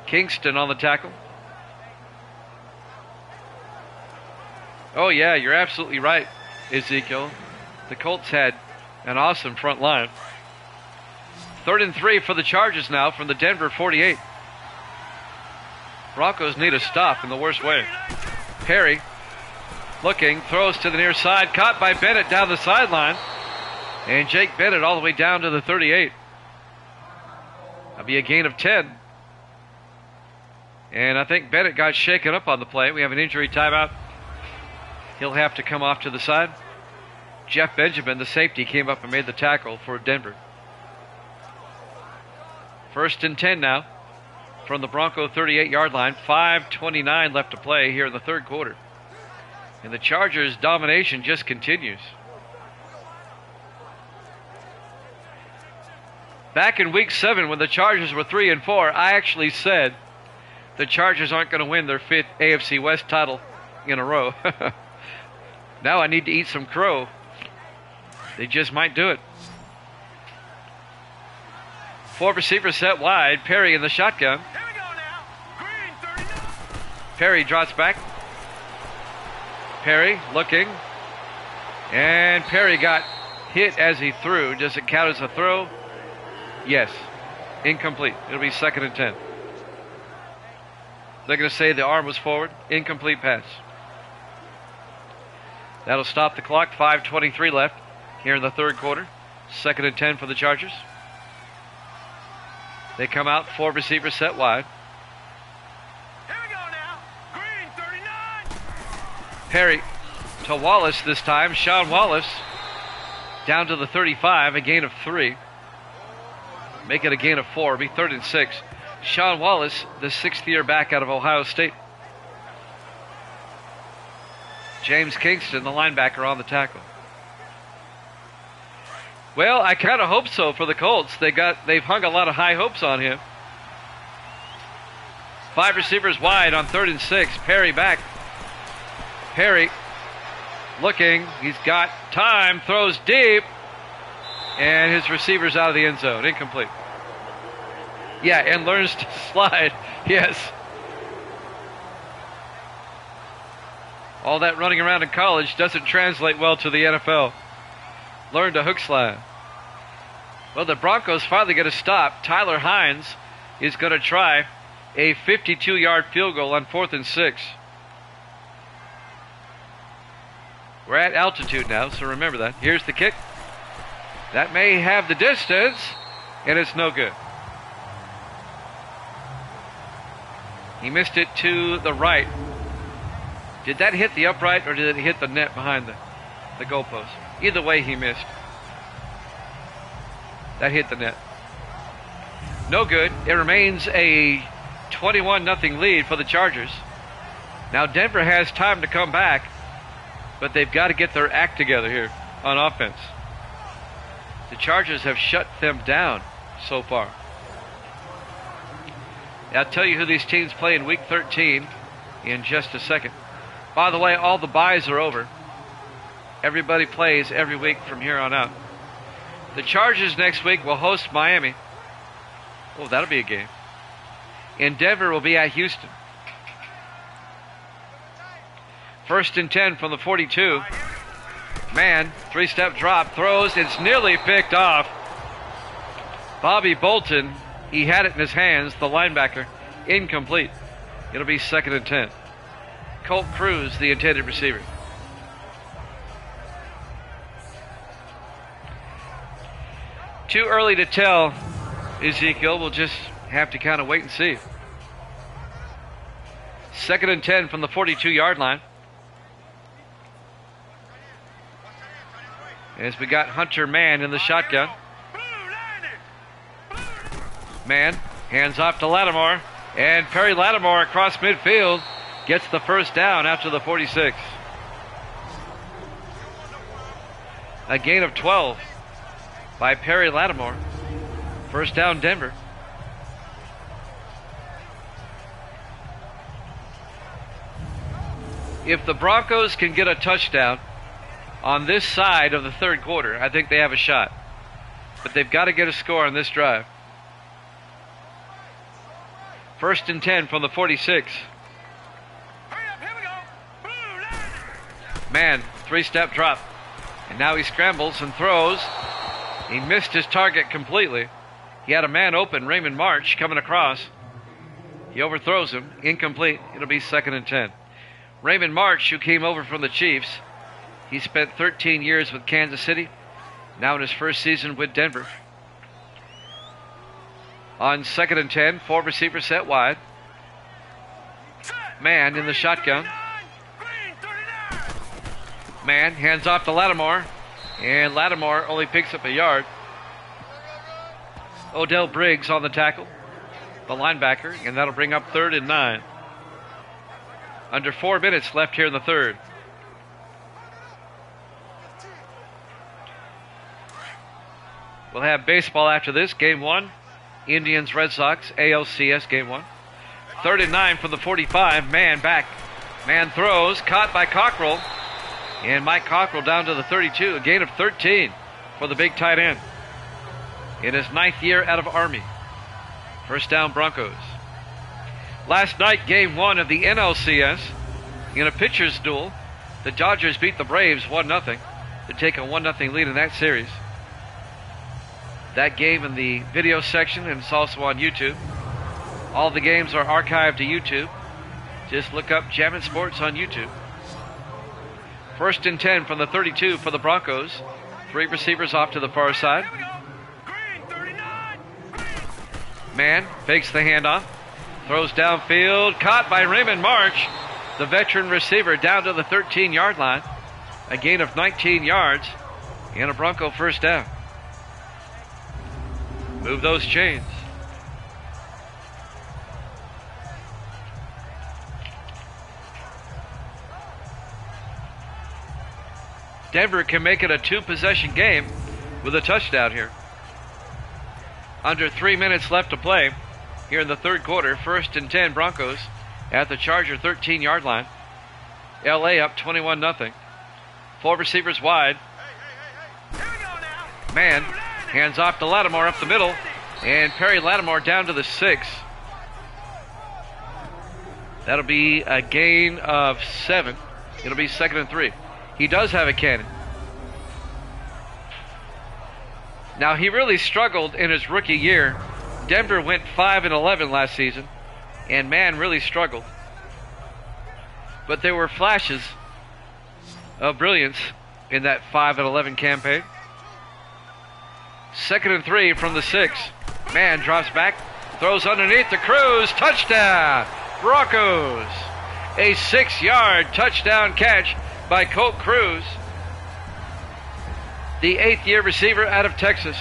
Kingston on the tackle. Oh, yeah, you're absolutely right, Ezekiel. The Colts had an awesome front line. 3rd and 3 for the Chargers now from the Denver 48. Broncos need a stop in the worst way. Perry looking, throws to the near side, caught by Bennett down the sideline. And Jake Bennett all the way down to the 38. That'll be a gain of 10. And I think Bennett got shaken up on the play. We have an injury timeout. He'll have to come off to the side. Jeff Benjamin, the safety, came up and made the tackle for Denver. 1st and 10 now from the Bronco 38-yard line. 5:29 left to play here in the 3rd quarter. And the Chargers' domination just continues. Back in week 7 when the Chargers were 3 and 4, I actually said the Chargers aren't going to win their 5th AFC West title in a row. Now I need to eat some crow. They just might do it. 4 receivers set wide. Perry in the shotgun.
Here we go now. Green 39.
Perry drops back. Perry looking. And Perry got hit as he threw. Does it count as a throw? Yes. Incomplete. It'll be 2nd and 10. They're going to say the arm was forward. Incomplete pass. That'll stop the clock. 5:23 left here in the 3rd quarter. 2nd and 10 for the Chargers. They come out, 4 receivers set wide.
Here we go now. Green 39.
Perry to Wallace this time. Sean Wallace down to the 35, a gain of 3. Make it a gain of 4. It'll be 3rd and 6. Sean Wallace, the 6th-year back out of Ohio State. James Kingston, the linebacker, on the tackle. Well, I kind of hope so for the Colts. They've hung a lot of high hopes on him. 5 receivers wide on 3rd and 6. Perry back. Perry looking. He's got time. Throws deep. And his receiver's out of the end zone. Incomplete. Yeah, and learns to slide. Yes. All that running around in college doesn't translate well to the NFL. Learn to hook slide. Well, the Broncos finally get a stop. Tyler Hines is going to try a 52-yard field goal on 4th and 6. We're at altitude now, so remember that. Here's the kick. That may have the distance, and it's no good. He missed it to the right. Did that hit the upright, or did it hit the net behind the goalpost? Either way, he missed. That hit the net. No good. It remains a 21-0 lead for the Chargers. Now Denver has time to come back, but they've got to get their act together here on offense. The Chargers have shut them down so far. I'll tell you who these teams play in Week 13 in just a second. By the way, all the byes are over. Everybody plays every week from here on out. The Chargers next week will host Miami. Oh, that'll be a game. And Denver will be at Houston. 1st and 10 from the 42. Man, 3-step drop, throws, it's nearly picked off. Bobby Bolton, he had it in his hands, the linebacker, incomplete. It'll be 2nd and 10. Colt Cruz, the intended receiver. Too early to tell, Ezekiel. We'll just have to kind of wait and see. 2nd and 10 from the 42-yard line. As we got Hunter Mann in the shotgun. Mann hands off to Lattimore. And Perry Lattimore across midfield gets the first down after the 46. A gain of 12 by Perry Lattimore. First down, Denver. If the Broncos can get a touchdown on this side of the third quarter, I think they have a shot. But they've got to get a score on this drive. 1st and 10 from the 46. Man, 3-step drop. And now he scrambles and throws. He missed his target completely. He had a man open, Raymond March, coming across. He overthrows him, incomplete. It'll be 2nd and 10. Raymond March, who came over from the Chiefs, he spent 13 years with Kansas City, now in his first season with Denver. On 2nd and 10, 4 receivers set wide. Man in the shotgun. Man hands off to Lattimore, and Lattimore only picks up a yard. Odell Briggs on the tackle, the linebacker, and that'll bring up 3rd and 9. Under 4 minutes left here in the third. We'll have baseball after this. Game 1, Indians, Red Sox, ALCS Game 1. 3rd and 9 from the 45. Man back. Man throws. Caught by Cockrell. And Mike Cockrell down to the 32. A gain of 13 for the big tight end. In his 9th year out of Army. First down, Broncos. Last night, Game 1 of the NLCS. In a pitcher's duel, the Dodgers beat the Braves 1-0 to take a 1-0 lead in that series. That game in the video section, and it's also on YouTube. All the games are archived to YouTube. Just look up Jammin' Sports on YouTube. 1st and 10 from the 32 for the Broncos. 3 receivers off to the far side. Man fakes the handoff. Throws downfield. Caught by Raymond March, the veteran receiver, down to the 13-yard line. A gain of 19 yards and a Bronco first down. Move those chains. Denver can make it a 2-possession game with a touchdown here. Under 3 minutes left to play here in the third quarter. 1st and 10 Broncos at the Charger 13-yard line. LA up 21-0. 4 receivers wide. Man hands off to Lattimore up the middle, and Perry Lattimore down to the 6. That'll be a gain of 7. It'll be 2nd and 3. He does have a cannon. Now, he really struggled in his rookie year. Denver went 5-11 last season, and man really struggled. But there were flashes of brilliance in that 5-11 campaign. 2nd and 3 from the 6. Man drops back, throws underneath to Cruz. Touchdown, Broncos. A 6-yard touchdown catch by Colt Cruz, the 8th-year receiver out of Texas.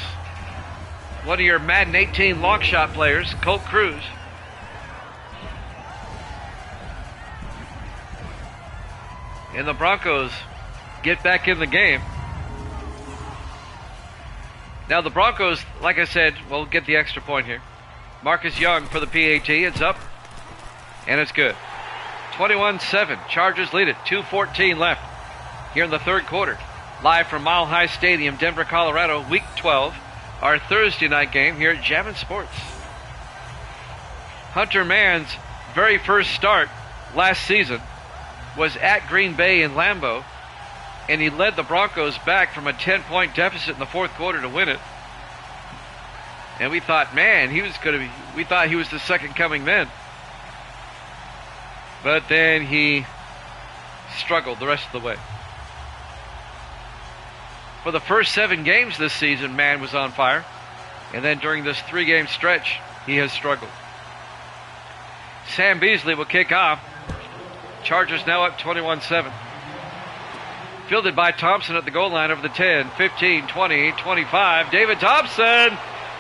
One of your Madden 18 long shot players, Colt Cruz. And the Broncos get back in the game. Now the Broncos, like I said, will get the extra point here. Marcus Young for the PAT. It's up, and it's good. 21-7. Chargers lead it. 2:14 left here in the third quarter. Live from Mile High Stadium, Denver, Colorado, Week 12, our Thursday night game here at Jammin' Sports. Hunter Mann's very first start last season was at Green Bay in Lambeau, and he led the Broncos back from a 10-point deficit in the fourth quarter to win it. And we thought, man, we thought he was the second coming then. But then he struggled the rest of the way. For the first 7 games this season, Mann was on fire. And then during this 3-game stretch, he has struggled. Sam Beasley will kick off. Chargers now up 21-7. Fielded by Thompson at the goal line over the 10, 15, 20, 25. David Thompson,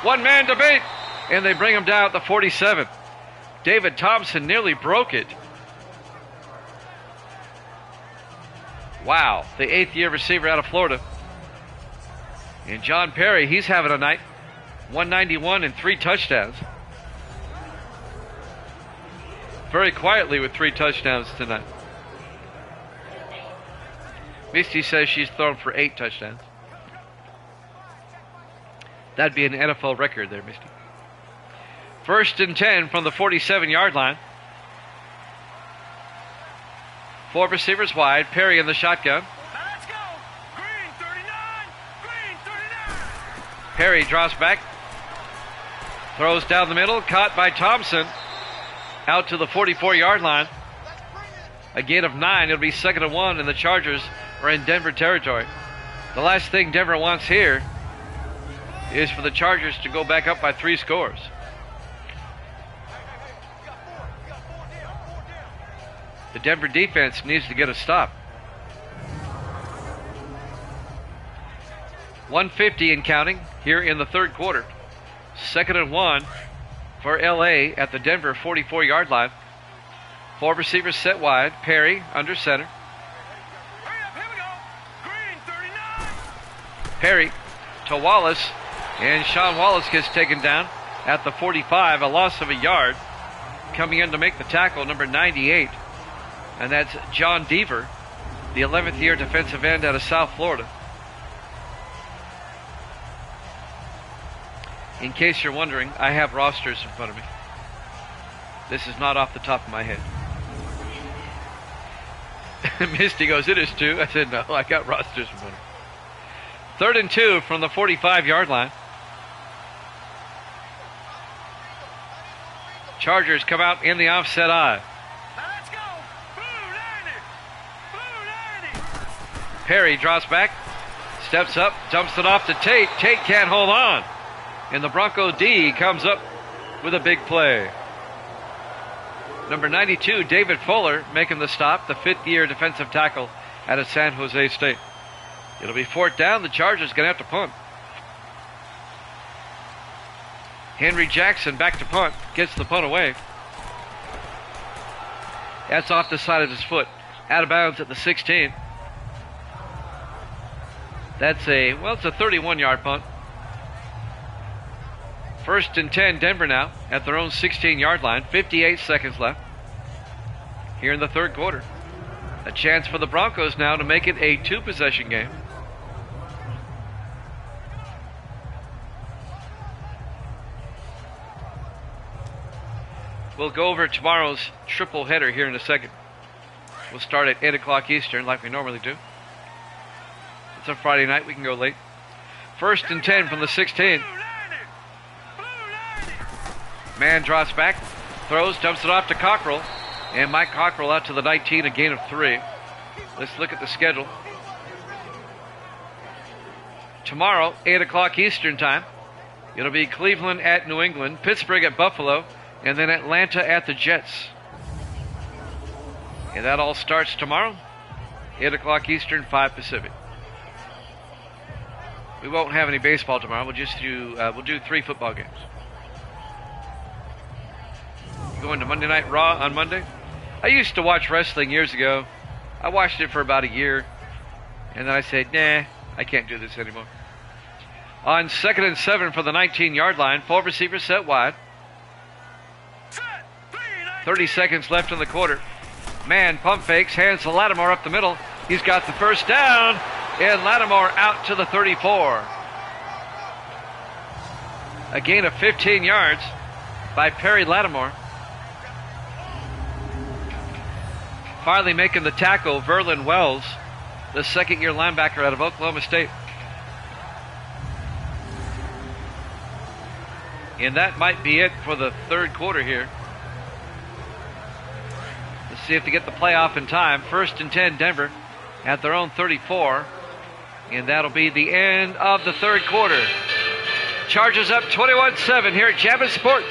one-man debate, and they bring him down at the 47. David Thompson nearly broke it. Wow, the 8th-year receiver out of Florida. And John Perry, he's having a night. 191 and 3 touchdowns. Very quietly with 3 touchdowns tonight. Misty says she's thrown for 8 touchdowns. That'd be an NFL record there, Misty. 1st and 10 from the 47-yard line. 4 receivers wide. Perry in the shotgun.
Let's go. Green 39. Green 39.
Perry drops back. Throws down the middle. Caught by Thompson. Out to the 44-yard line. A gain of 9. It'll be 2nd and 1, and the Chargers are in Denver territory. The last thing Denver wants here is for the Chargers to go back up by 3 scores. The Denver defense needs to get a stop. 150 and counting here in the third quarter. 2nd and 1 for LA at the Denver 44-yard line. 4 receivers set wide. Perry under center.
Hurry up, here we go. Green 39.
Perry to Wallace, and Sean Wallace gets taken down at the 45, a loss of a yard. Coming in to make the tackle, number 98, and that's John Deaver, the 11th-year defensive end out of South Florida. In case you're wondering, I have rosters in front of me. This is not off the top of my head. Misty goes, it is too. I said, no, I got rosters in front of me. 3rd and 2 from the 45-yard line. Chargers come out in the offset eye.
Let's go. Blue 90. Blue 90.
Perry drops back, steps up, dumps it off to Tate. Tate can't hold on. And the Bronco D comes up with a big play. Number 92, David Fuller, making the stop, the 5th-year defensive tackle out of San Jose State. It'll be 4th down. The Chargers going to have to punt. Henry Jackson back to punt. Gets the punt away. That's off the side of his foot. Out of bounds at the 16. It's a 31-yard punt. 1st and 10, Denver now at their own 16-yard line. 58 seconds left here in the third quarter. A chance for the Broncos now to make it a 2-possession game. We'll go over tomorrow's triple header here in a second. We'll start at 8 o'clock Eastern like we normally do. It's a Friday night. We can go late. 1st and 10 from the 16. Man drops back, throws, dumps it off to Cockrell. And Mike Cockrell out to the 19, a gain of 3. Let's look at the schedule. Tomorrow, 8 o'clock Eastern time, it'll be Cleveland at New England, Pittsburgh at Buffalo, and then Atlanta at the Jets. And that all starts tomorrow, 8 o'clock Eastern, 5 Pacific. We won't have any baseball tomorrow. We'll do 3 football games. Going to Monday Night Raw on Monday. I used to watch wrestling years ago. I watched it for about a year, and then I said, nah, I can't do this anymore. On 2nd and 7 for the 19-yard line, 4 receivers set wide. 30 seconds left in the quarter. Man pump fakes, hands to Lattimore up the middle. He's got the first down, and Lattimore out to the 34. A gain of 15 yards by Perry Lattimore. Finally making the tackle, Verlin Wells, the second-year linebacker out of Oklahoma State. And that might be it for the third quarter here. Let's see if they get the playoff in time. 1st and 10, Denver at their own 34. And that'll be the end of the third quarter. Chargers up 21-7 here at Jammin' Sports.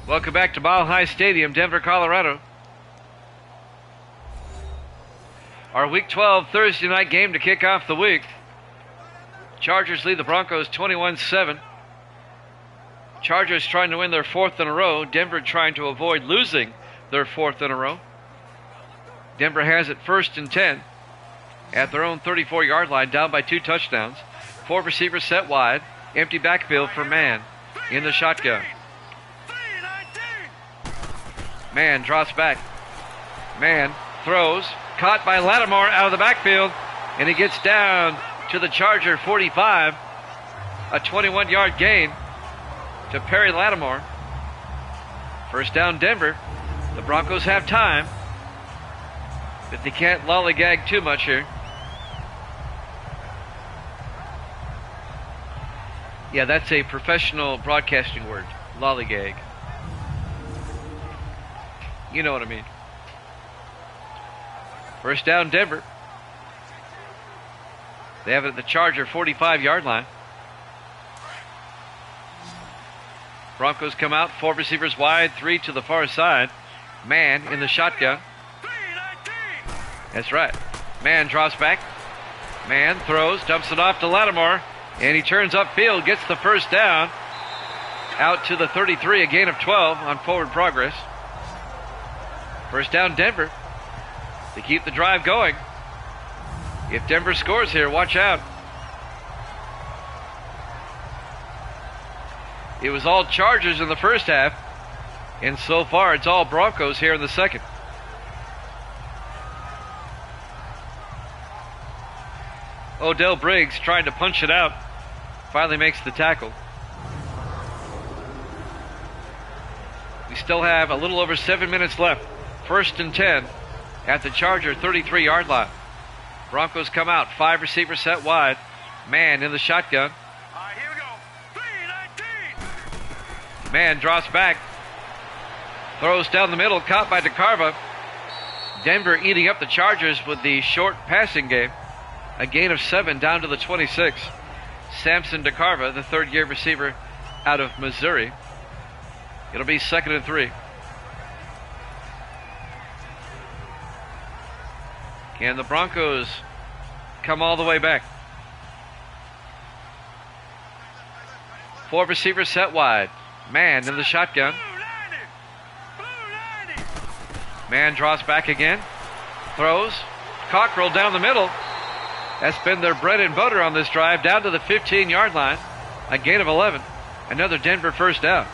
Welcome back to Mile High Stadium, Denver, Colorado. Our Week 12 Thursday night game to kick off the week. Chargers lead the Broncos 21-7. Chargers trying to win their 4th in a row. Denver trying to avoid losing their 4th in a row. Denver has it 1st and 10 at their own 34-yard line, down by 2 touchdowns. 4 receivers set wide. Empty backfield for Mann in the shotgun. Mann drops back. Mann throws. Caught by Lattimore out of the backfield. And he gets down to the Charger 45. A 21-yard gain to Perry Lattimore. First down, Denver. The Broncos have time, but they can't lollygag too much here. Yeah, that's a professional broadcasting word. Lollygag. You know what I mean. First down, Denver. They have it at the Charger 45-yard line. Broncos come out, 4 receivers wide, 3 to the far side. Mann in the shotgun. That's right. Mann drops back. Mann throws, dumps it off to Lattimore, and he turns upfield, gets the first down. Out to the 33, a gain of 12 on forward progress. First down, Denver. They keep the drive going. If Denver scores here, watch out. It was all Chargers in the first half, and so far it's all Broncos here in the second. Odell Briggs trying to punch it out. Finally makes the tackle. We still have a little over 7 minutes left. 1st and 10 at the Charger 33-yard line. Broncos come out, 5 receivers set wide. Mann in the shotgun.
All right, here we go. 3-19.
Mann drops back. Throws down the middle, caught by DeCarva. Denver eating up the Chargers with the short passing game. A gain of 7 down to the 26. Samson DeCarva, the third-year receiver out of Missouri. It'll be 2nd and 3. Can the Broncos come all the way back? 4 receivers set wide. Mann in the shotgun. Mann drops back again. Throws. Cockrell down the middle. That's been their bread and butter on this drive, down to the 15-yard line. A gain of 11. Another Denver first down.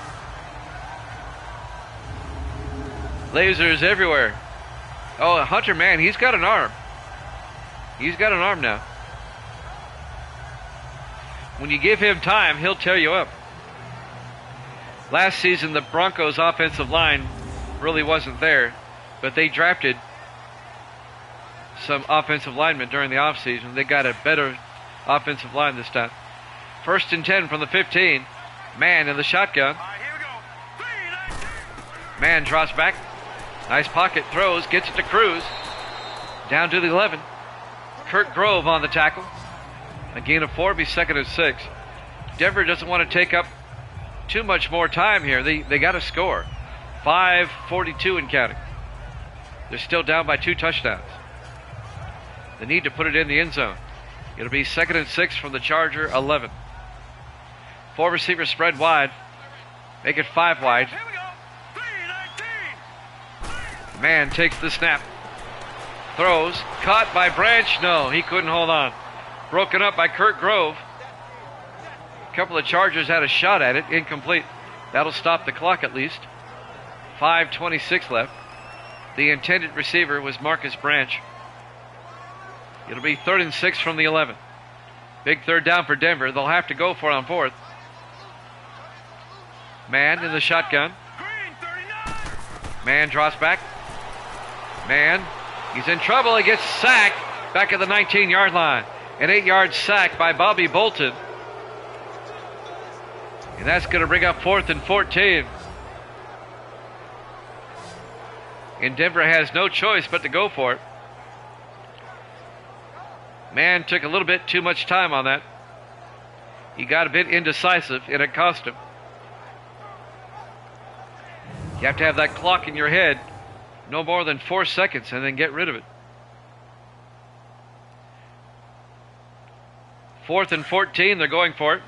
Lasers everywhere. Oh, Hunter Mann, he's got an arm. He's got an arm now. When you give him time, he'll tear you up. Last season, the Broncos' offensive line really wasn't there, but they drafted some offensive linemen during the offseason. They got a better offensive line this time. 1st and 10 from the 15. Mann in the shotgun.
All right, here we go. 3-19.
Mann drops back. Nice pocket throws, gets it to Cruz. Down to the 11. Kurt Grove on the tackle. A gain of 4, be 2nd and 6. Denver doesn't want to take up too much more time here. They got to score. 5:42 and counting. They're still down by 2 touchdowns. They need to put it in the end zone. It'll be 2nd and 6 from the Charger 11. 4 receivers spread wide. Make it 5 wide.
Here we go. 3-19.
Man takes the snap. Throws. Caught by Branch. No, he couldn't hold on. Broken up by Kurt Grove. A couple of Chargers had a shot at it. Incomplete. That'll stop the clock at least. 5:26 left. The intended receiver was Marcus Branch. It'll be 3rd and 6 from the 11. Big third down for Denver. They'll have to go for it on 4th. Man in the shotgun. Man drops back. Man, he's in trouble. He gets sacked back at the 19-yard line. An 8-yard sack by Bobby Bolton. And that's going to bring up 4th and 14. And Denver has no choice but to go for it. Man took a little bit too much time on that. He got a bit indecisive, and it cost him. You have to have that clock in your head no more than 4 seconds and then get rid of it. 4th and 14, they're going for it.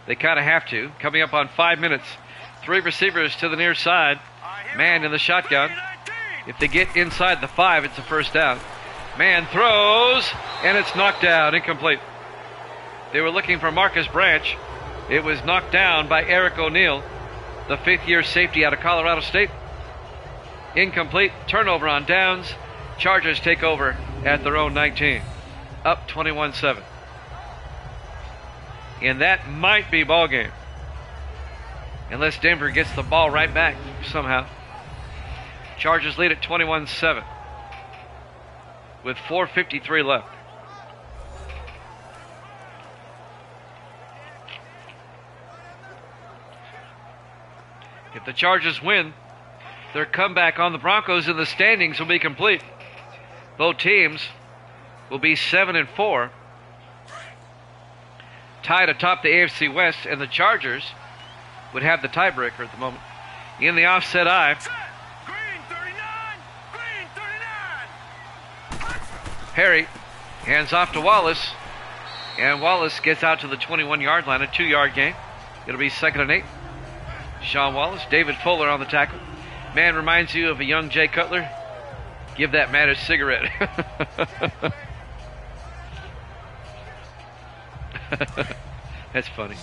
They kind of have to. Coming up on 5 minutes. 3 receivers to the near side. Man in the shotgun. If they get inside the 5, it's a first down. Man throws, and it's knocked down. Incomplete. They were looking for Marcus Branch. It was knocked down by Eric O'Neill, the 5th-year safety out of Colorado State. Incomplete. Turnover on downs. Chargers take over at their own 19. Up 21-7. And that might be ball game. Unless Denver gets the ball right back somehow. Chargers lead at 21-7 with 4:53 left. If the Chargers win, their comeback on the Broncos in the standings will be complete. Both teams will be 7-4, tied atop the AFC West, and the Chargers would have the tiebreaker at the moment. In the offset eye, Perry hands off to Wallace, and Wallace gets out to the 21-yard line, a 2-yard gain. It'll be 2nd and 8. Sean Wallace, David Fuller on the tackle. Man reminds you of a young Jay Cutler. Give that man a cigarette. That's funny.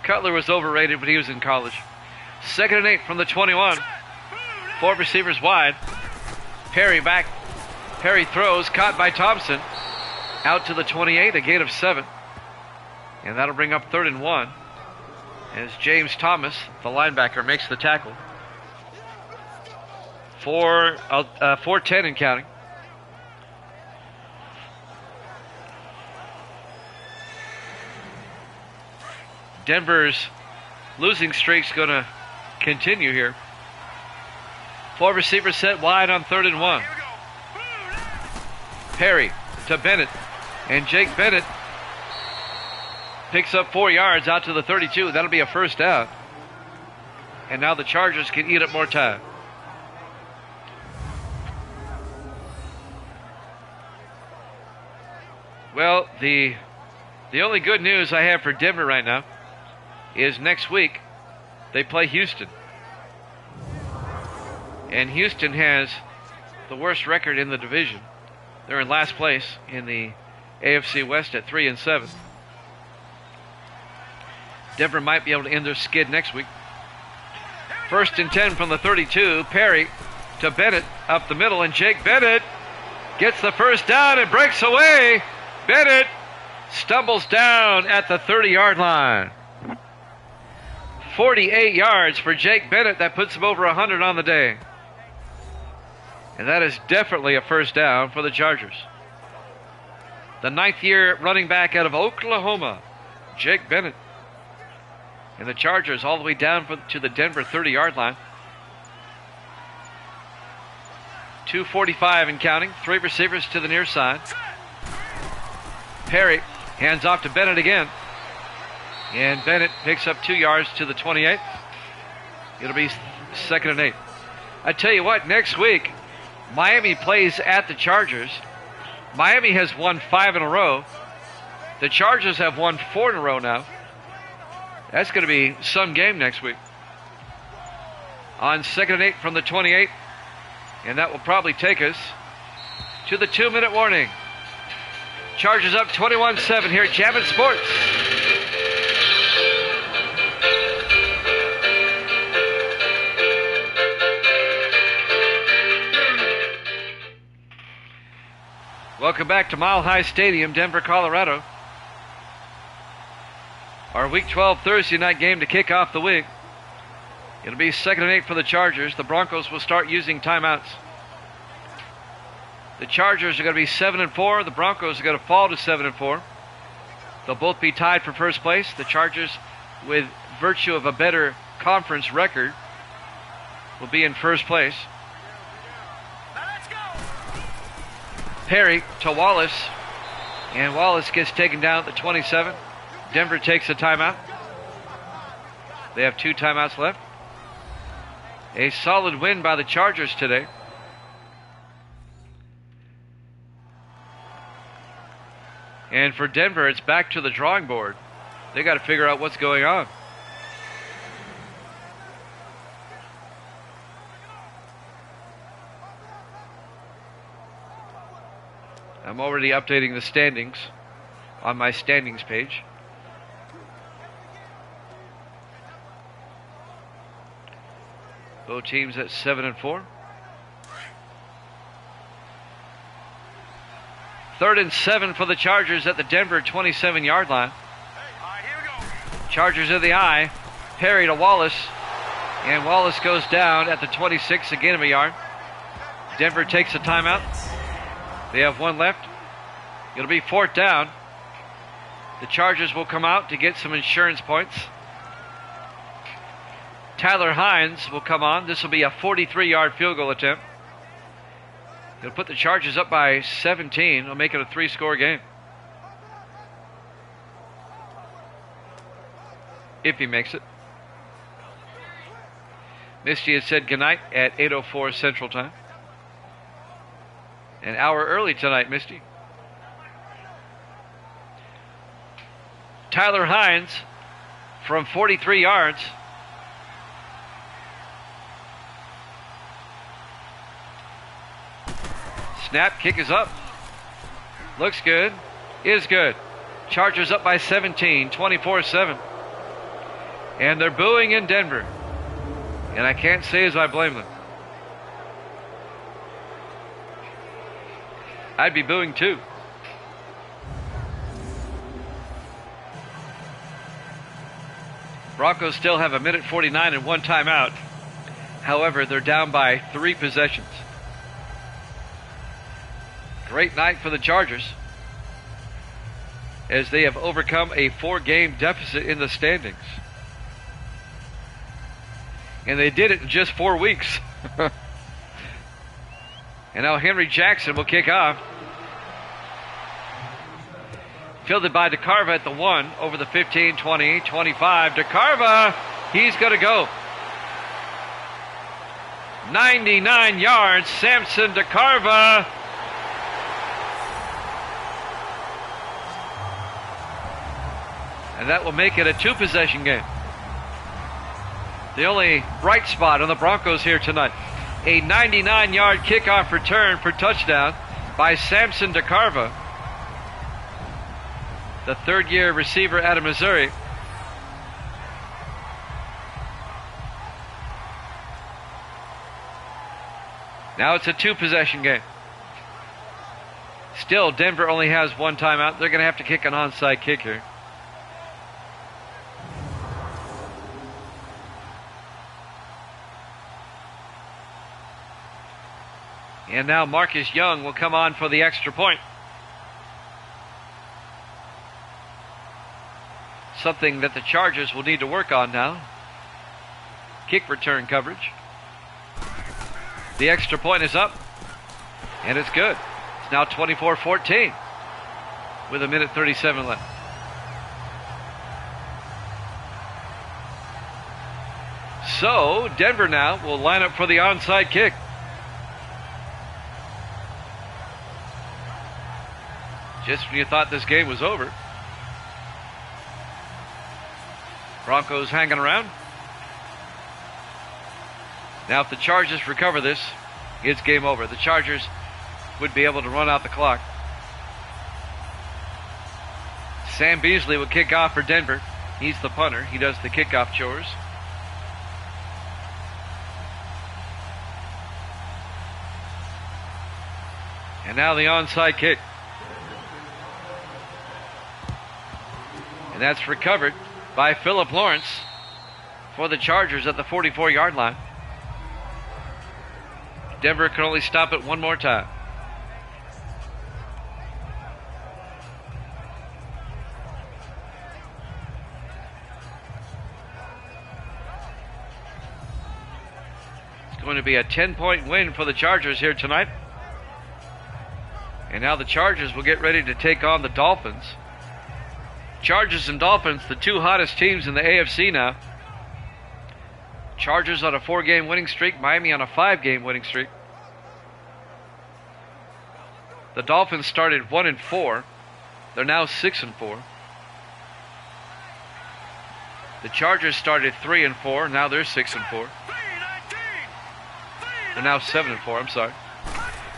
Cutler was overrated when he was in college. 2nd and 8 from the 21. 4 receivers wide. Perry back. Perry throws, caught by Thompson. Out to the 28, a gain of 7. And that'll bring up 3rd and 1. As James Thomas, the linebacker, makes the tackle. 4:10 and counting. Denver's losing streak's going to continue here. 4 receivers set wide on 3rd and 1. Perry to Bennett, and Jake Bennett picks up 4 yards out to the 32. That'll be a first down. And now the Chargers can eat up more time. Well, the only good news I have for Denver right now is next week they play Houston. And Houston has the worst record in the division. They're in last place in the AFC West at 3-7. Denver might be able to end their skid next week. 1st and 10 from the 32. Perry to Bennett up the middle, and Jake Bennett gets the first down and breaks away. Bennett stumbles down at the 30-yard line. 48 yards for Jake Bennett. That puts him over 100 on the day. And that is definitely a first down for the Chargers. The 9th-year running back out of Oklahoma, Jake Bennett. And the Chargers all the way down to the Denver 30-yard line. 2:45 and counting. 3 receivers to the near side. Perry hands off to Bennett again. And Bennett picks up 2 yards to the 28. It'll be 2nd and 8. I tell you what, next week, Miami plays at the Chargers. Miami has won 5 in a row. The Chargers have won 4 in a row now. That's going to be some game next week. On 2nd and 8 from the 28, And that will probably take us to the 2-minute warning. Chargers up 21-7 here at Jammin' Sports. Welcome back to Mile High Stadium, Denver, Colorado. Our Week 12 Thursday night game to kick off the week. It'll be 2nd and 8 for the Chargers. The Broncos will start using timeouts. The Chargers are going to be 7-4. The Broncos are going to fall to 7-4. They'll both be tied for first place. The Chargers, with virtue of a better conference record, will be in first place. Perry to Wallace, and Wallace gets taken down at the 27. Denver takes a timeout. They have 2 timeouts left. A solid win by the Chargers today. And for Denver, it's back to the drawing board. They got to figure out what's going on. I'm already updating the standings on my standings page. Both teams at 7-4. 3rd and 7 for the Chargers at the Denver 27-yard line. Chargers in the eye. Perry to Wallace. And Wallace goes down at the 26, a gain of a yard. Denver takes a timeout. They have 1 left. It'll be 4th down. The Chargers will come out to get some insurance points. Tyler Hines will come on. This will be a 43-yard field goal attempt. He'll put the Chargers up by 17. He'll make it a 3-score game. If he makes it. Misty has said goodnight at 8:04 Central Time. An hour early tonight, Misty. Tyler Hines from 43 yards. Snap, kick is up. Looks good. Is good. Chargers up by 17, 24-7. And they're booing in Denver. And I can't say as I blame them. I'd be booing too. Broncos still have 1:49 and 1 timeout. However, they're down by 3 possessions. Great night for the Chargers, as they have overcome a 4-game deficit in the standings. And they did it in just 4 weeks. And now Henry Jackson will kick off. Fielded by DeCarva at the 1, over the 15, 20, 25. DeCarva, he's going to go. 99 yards, Samson DeCarva. And that will make it a 2-possession game. The only bright spot on the Broncos here tonight. A 99-yard kickoff return for touchdown by Samson DeCarva, the 3rd-year receiver out of Missouri. Now it's a 2-possession game. Still, Denver only has 1 timeout. They're going to have to kick an onside kick here. And now Marcus Young will come on for the extra point. Something that the Chargers will need to work on now. Kick return coverage. The extra point is up. And it's good. It's now 24-14 with 1:37 left. So Denver now will line up for the onside kick. Just when you thought this game was over. Broncos hanging around. Now if the Chargers recover this, it's game over. The Chargers would be able to run out the clock. Sam Beasley will kick off for Denver. He's the punter. He does the kickoff chores. And now the onside kick. And that's recovered by Phillip Lawrence for the Chargers at the 44-yard line. Denver can only stop it one more time. It's going to be a 10-point win for the Chargers here tonight. And now the Chargers will get ready to take on the Dolphins. Chargers and Dolphins, the two hottest teams in the AFC now. Chargers on a 4-game winning streak, Miami on a 5-game winning streak. The Dolphins started 1-4. They're now 6-4. The Chargers started 3-4. Now they're 6-4. They're now 7-4. I'm sorry.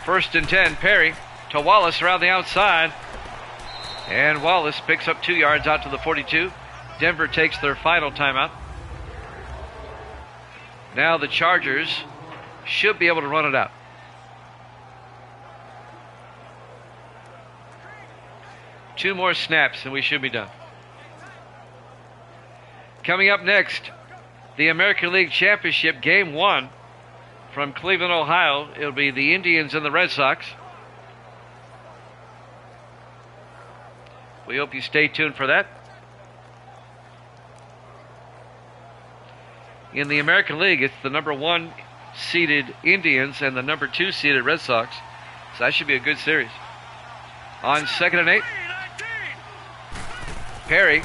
1st and 10. Perry to Wallace around the outside. And Wallace picks up 2 yards out to the 42. Denver takes their final timeout. Now the Chargers should be able to run it out. Two more snaps and we should be done. Coming up next, the American League Championship Game 1 from Cleveland, Ohio. It'll be the Indians and the Red Sox. We hope you stay tuned for that. In the American League, it's the number 1 seeded Indians and the number 2 seeded Red Sox. So that should be a good series. On 2nd and 8, Perry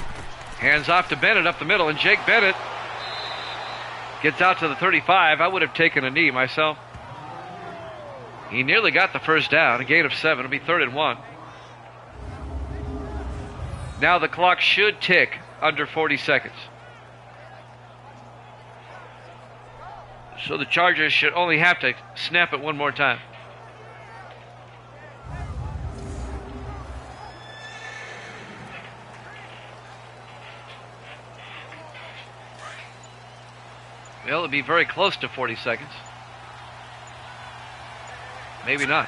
hands off to Bennett up the middle, and Jake Bennett gets out to the 35. I would have taken a knee myself. He nearly got the first down, a gain of 7. It'll be 3rd and 1. Now the clock should tick under 40 seconds. So the Chargers should only have to snap it one more time. Well, it'll be very close to 40 seconds. Maybe not.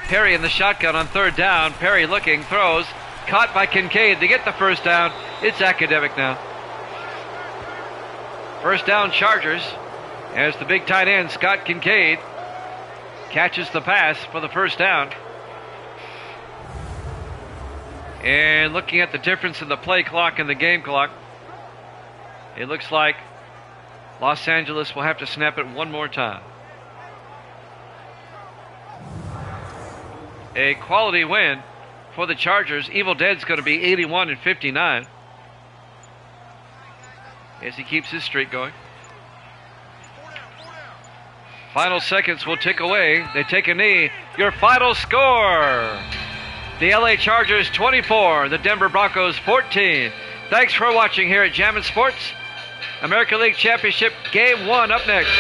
Perry in the shotgun on 3rd down. Perry looking, throws. Caught by Kincaid to get the first down. It's academic now. First down Chargers as the big tight end Scott Kincaid catches the pass for the first down. And looking at the difference in the play clock and the game clock, it looks like Los Angeles will have to snap it one more time. A quality win for the Chargers. Evil Dead's going to be 81-59 as he keeps his streak going. Final seconds will tick away. They take a knee. Your final score: the LA Chargers 24, the Denver Broncos 14. Thanks for watching here at Jammin' Sports. American League Championship Game 1 up next.